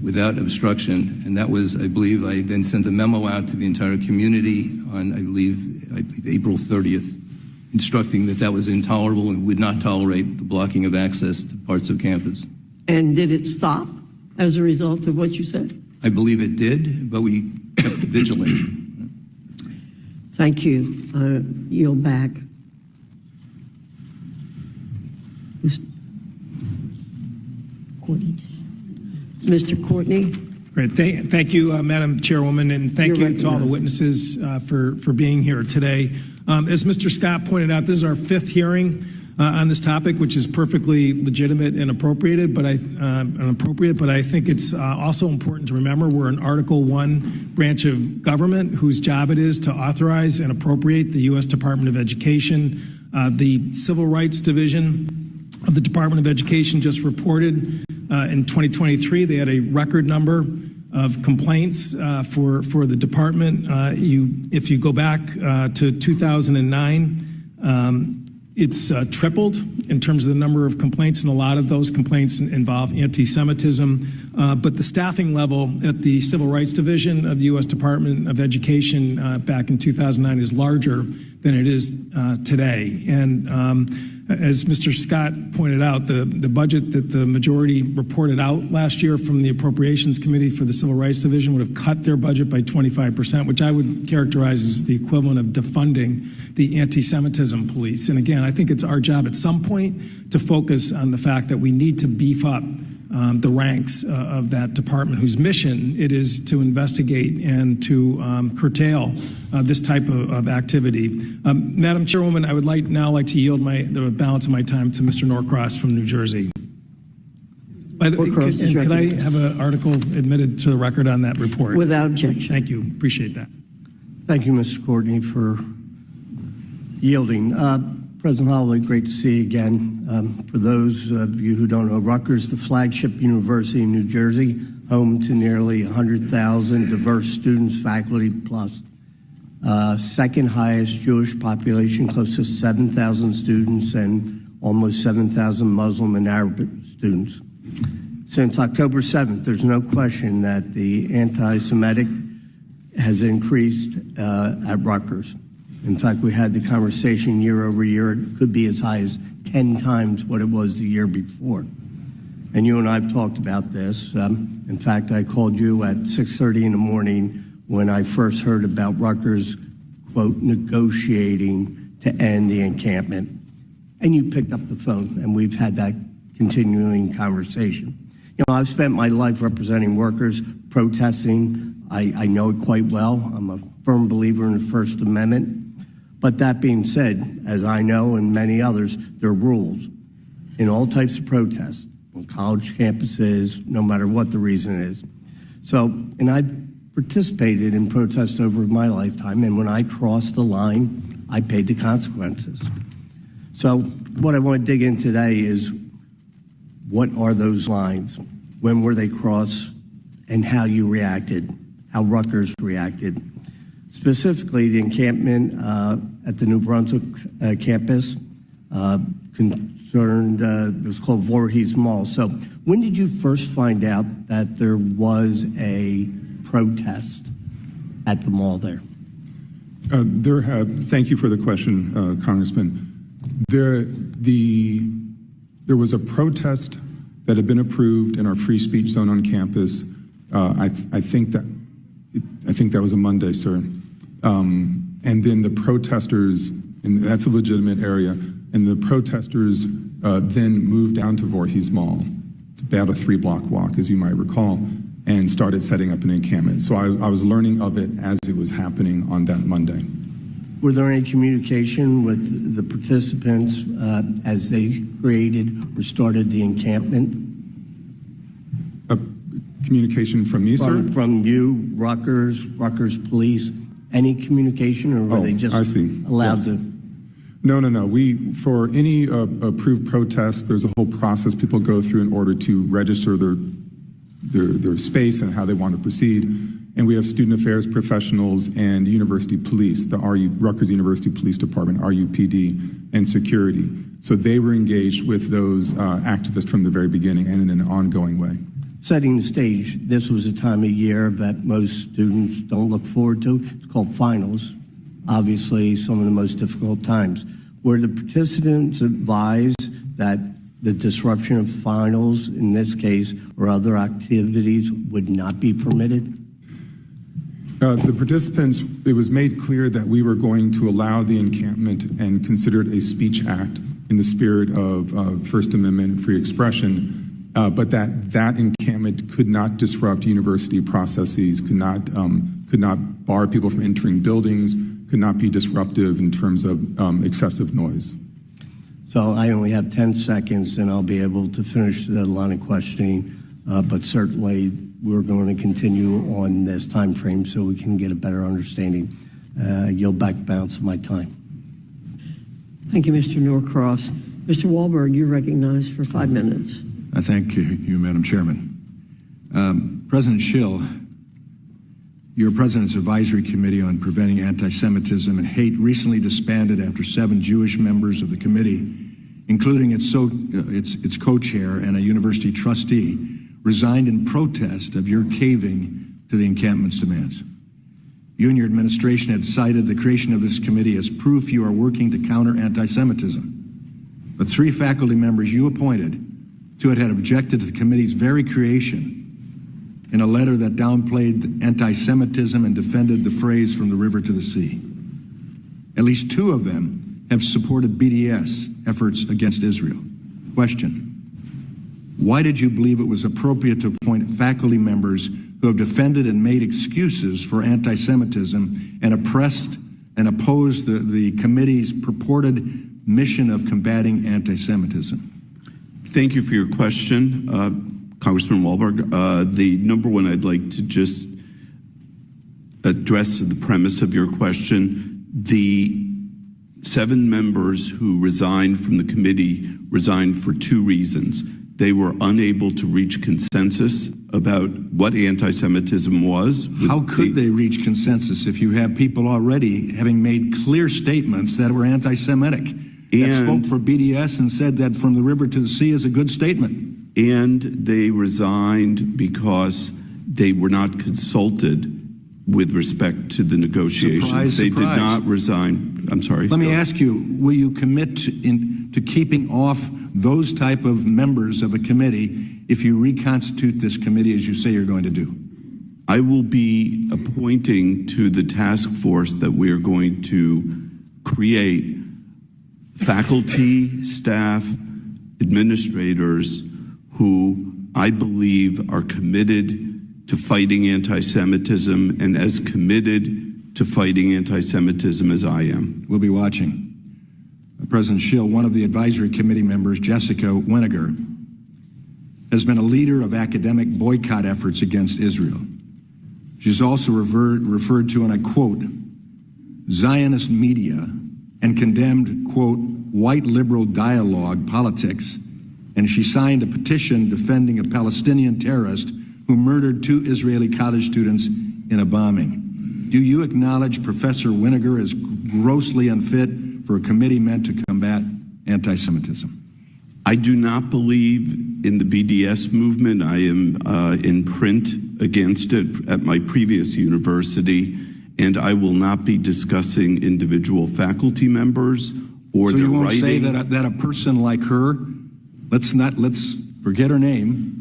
without obstruction. And that was, I believe, I then sent a memo out to the entire community on, I believe April 30th, instructing that that was intolerable and would not tolerate the blocking of access to parts of campus. And did it stop as a result of what you said? I believe it did, but we kept vigilant. Thank you. Yield back. Mr. Courtney. Great. Thank you, Madam Chairwoman, and thank you to all the witnesses for being here today. As Mr. Scott pointed out, this is our fifth hearing on this topic, which is perfectly legitimate and appropriate. But I think it's also important to remember we're an Article I branch of government whose job it is to authorize and appropriate the U.S. Department of Education. The Civil Rights Division of the Department of Education just reported in 2023 they had a record number of complaints for the department. If you go back to 2009. It's tripled in terms of the number of complaints, and a lot of those complaints involve anti-Semitism. But the staffing level at the Civil Rights Division of the U.S. Department of Education back in 2009 is larger than it is today. And as Mr. Scott pointed out, the budget that the majority reported out last year from the Appropriations Committee for the Civil Rights Division would have cut their budget by 25%, which I would characterize as the equivalent of defunding the anti-Semitism police. And again, I think it's our job at some point to focus on the fact that we need to beef up the ranks of that department, whose mission it is to investigate and to curtail this type of activity. Madam Chairwoman, I would now like to yield the balance of my time to Mr. Norcross from New Jersey. By the way, could I have an article admitted to the record on that report? Without objection. Thank you. Appreciate that. Thank you, Mr. Courtney, for yielding. President Holloway, great to see you again. For those of you who don't know, Rutgers, the flagship university in New Jersey, home to nearly 100,000 diverse students, faculty plus. Second highest Jewish population, close to 7,000 students, and almost 7,000 Muslim and Arab students. Since October 7th, there's no question that the anti-Semitic has increased at Rutgers. In fact, we had the conversation year over year. It could be as high as 10 times what it was the year before. And you and I have talked about this. In fact, I called you at 6:30 in the morning when I first heard about Rutgers, quote, negotiating to end the encampment. And you picked up the phone, and we've had that continuing conversation. You know, I've spent my life representing workers, protesting. I know it quite well. I'm a firm believer in the First Amendment. But that being said, as I know and many others, there are rules in all types of protests, on college campuses, no matter what the reason is. So, and I've participated in protests over my lifetime, and when I crossed the line, I paid the consequences. So what I want to dig in today is, what are those lines? When were they crossed? And how you reacted, how Rutgers reacted. Specifically, the encampment at the New Brunswick campus concerned, it was called Voorhees Mall. So when did you first find out that there was a protest at the mall there? Thank you for the question, Congressman. There was a protest that had been approved in our free speech zone on campus. I think that was a Monday, sir. And then the protesters, and that's a legitimate area, and the protesters then moved down to Voorhees Mall. It's about a 3-block walk, as you might recall, and started setting up an encampment. So I was learning of it as it was happening on that Monday. Were there any communication with the participants as they created or started the encampment? Communication from me, sir? From you, Rutgers police, any communication, or were they just allowed to? No. For any approved protest, there's a whole process people go through in order to register their space and how they want to proceed. And we have student affairs professionals and university police, the Rutgers University Police Department, RUPD, and security. So they were engaged with those activists from the very beginning and in an ongoing way. Setting the stage, this was a time of year that most students don't look forward to. It's called finals, obviously some of the most difficult times. Were the participants advised that the disruption of finals, in this case, or other activities would not be permitted? The participants, it was made clear that we were going to allow the encampment and consider it a speech act in the spirit of First Amendment and free expression. But that encampment could not disrupt university processes, could not bar people from entering buildings, could not be disruptive in terms of excessive noise. So I only have 10 seconds, and I'll be able to finish the line of questioning. But certainly, we're going to continue on this time frame so we can get a better understanding. Yield back the balance of my time. Thank you, Mr. Norcross. Mr. Wahlberg, you're recognized for 5 minutes. I thank you, Madam Chairman. President Schill, your President's Advisory Committee on Preventing Anti-Semitism and Hate recently disbanded after 7 Jewish members of the committee, including its co-chair and a university trustee, resigned in protest of your caving to the encampment's demands. You and your administration had cited the creation of this committee as proof you are working to counter anti-Semitism. But 3 faculty members you appointed to it had objected to the committee's very creation in a letter that downplayed anti-Semitism and defended the phrase "from the river to the sea." At least 2 of them have supported BDS efforts against Israel. Question: why did you believe it was appropriate to appoint faculty members who have defended and made excuses for anti-Semitism and oppressed and opposed the committee's purported mission of combating anti-Semitism? Thank you for your question, Congressman Wahlberg. The number one, I'd like to just address the premise of your question. The 7 members who resigned from the committee resigned for 2 reasons. They were unable to reach consensus about what anti-Semitism was. How could they reach consensus if you have people already having made clear statements that were anti-Semitic, that spoke for BDS and said that "from the river to the sea" is a good statement? And they resigned because they were not consulted with respect to the negotiations. Surprise, they surprise. did not resign. I'm sorry. Let me ask you, will you commit to keeping off those type of members of a committee if you reconstitute this committee as you say you're going to do? I will be appointing to the task force that we are going to create faculty, staff, administrators who I believe are committed to fighting anti-Semitism and as committed to fighting anti-Semitism as I am. We'll be watching. President Schill, one of the advisory committee members, Jessica Winiger, has been a leader of academic boycott efforts against Israel. She's also referred to, and I quote, Zionist media and condemned, quote, white liberal dialogue politics, and she signed a petition defending a Palestinian terrorist who murdered 2 Israeli college students in a bombing. Do you acknowledge Professor Winiger as grossly unfit for a committee meant to combat anti-Semitism? I do not believe in the BDS movement. I am in print against it at my previous university, and I will not be discussing individual faculty members or so their you won't writing. say that a person like her, let's forget her name,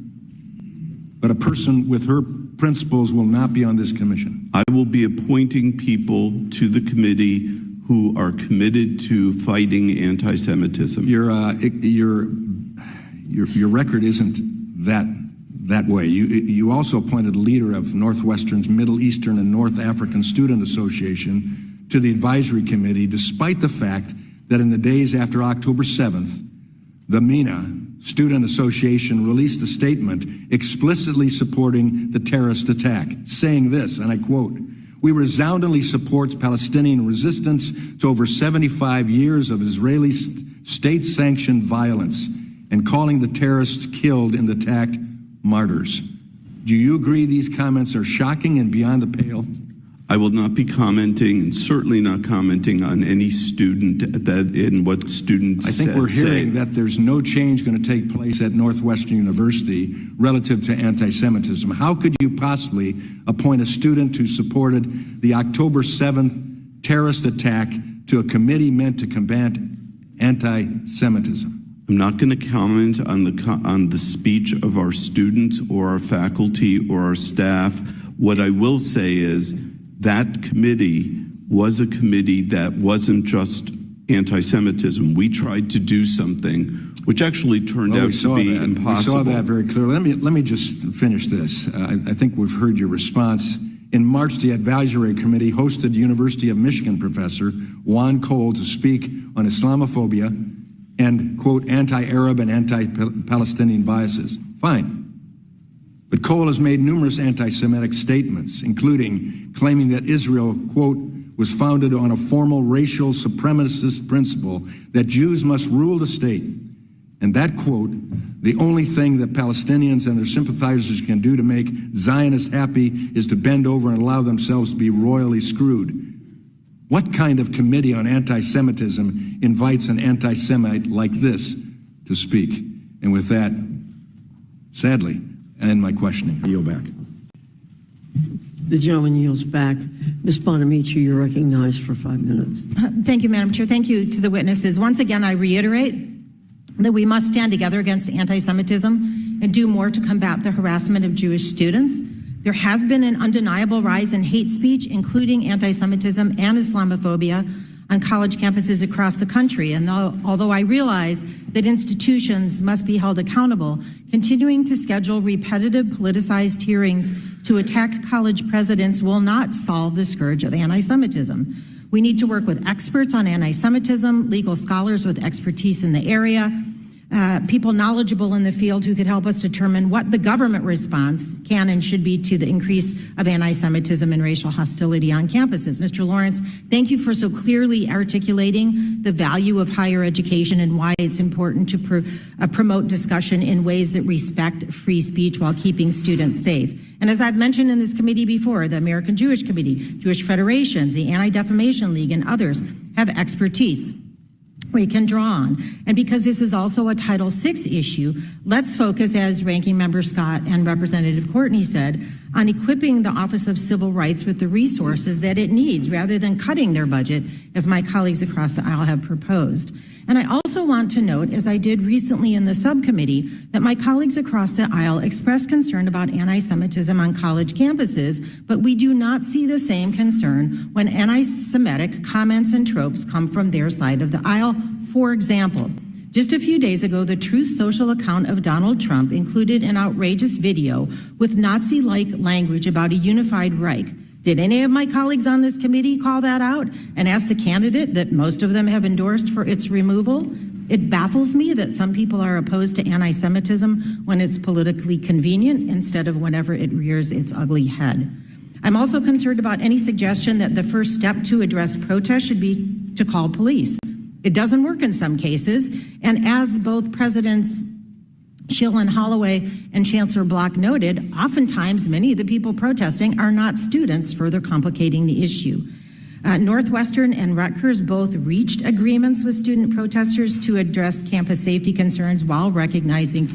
but a person with her principles will not be on this commission. I will be appointing people to the committee who are committed to fighting anti-Semitism. Your record isn't that way. You also appointed a leader of Northwestern's Middle Eastern and North African Student Association to the advisory committee, despite the fact that in the days after October 7th, the MENA Student Association released a statement explicitly supporting the terrorist attack, saying this, and I quote, "We resoundingly support Palestinian resistance to over 75 years of Israeli state-sanctioned violence and calling the terrorists killed in the attack martyrs." Do you agree these comments are shocking and beyond the pale? I will not be commenting, and certainly not commenting on any student and what students I think we're hearing that there's no change going to take place at Northwestern University relative to anti-Semitism. How could you possibly appoint a student who supported the October 7th terrorist attack to a committee meant to combat anti-Semitism? I'm not going to comment on the speech of our students or our faculty or our staff. What I will say is that committee was a committee that wasn't just anti-Semitism. We tried to do something which actually turned out to be impossible. We saw that very clearly. Let me just finish this. I think we've heard your response. In March, the advisory committee hosted University of Michigan professor Juan Cole to speak on Islamophobia and, quote, anti-Arab and anti-Palestinian biases. Fine. But Cole has made numerous anti-Semitic statements, including claiming that Israel, quote, was founded on a formal racial supremacist principle that Jews must rule the state. And that, quote, the only thing that Palestinians and their sympathizers can do to make Zionists happy is to bend over and allow themselves to be royally screwed. What kind of committee on anti-Semitism invites an anti-Semite like this to speak? And with that, sadly, end my questioning. I yield back. The gentleman yields back. Ms. Bonamici, you're recognized for 5 minutes. Thank you, Madam Chair. Thank you to the witnesses. Once again, I reiterate that we must stand together against anti-Semitism and do more to combat the harassment of Jewish students. There has been an undeniable rise in hate speech, including anti-Semitism and Islamophobia, on college campuses across the country. And although I realize that institutions must be held accountable, continuing to schedule repetitive politicized hearings to attack college presidents will not solve the scourge of anti-Semitism. We need to work with experts on anti-Semitism, legal scholars with expertise in the area, people knowledgeable in the field who could help us determine what the government response can and should be to the increase of anti-Semitism and racial hostility on campuses. Mr. Lawrence, thank you for so clearly articulating the value of higher education and why it's important to promote discussion in ways that respect free speech while keeping students safe. And as I've mentioned in this committee before, the American Jewish Committee, Jewish Federations, the Anti-Defamation League, and others have expertise we can draw on. And because this is also a Title VI issue, let's focus, as Ranking Member Scott and Representative Courtney said, on equipping the Office of Civil Rights with the resources that it needs, rather than cutting their budget, as my colleagues across the aisle have proposed. And I also want to note, as I did recently in the subcommittee, that my colleagues across the aisle expressed concern about anti-Semitism on college campuses, but we do not see the same concern when anti-Semitic comments and tropes come from their side of the aisle. For example, just a few days ago, the Truth Social account of Donald Trump included an outrageous video with Nazi-like language about a unified Reich. Did any of my colleagues on this committee call that out and ask the candidate that most of them have endorsed for its removal? It baffles me that some people are opposed to anti-Semitism when it's politically convenient instead of whenever it rears its ugly head. I'm also concerned about any suggestion that the first step to address protests should be to call police. It doesn't work in some cases, and as both Presidents Schill and Holloway and Chancellor Block noted, oftentimes many of the people protesting are not students, further complicating the issue. Northwestern and Rutgers both reached agreements with student protesters to address campus safety concerns while recognizing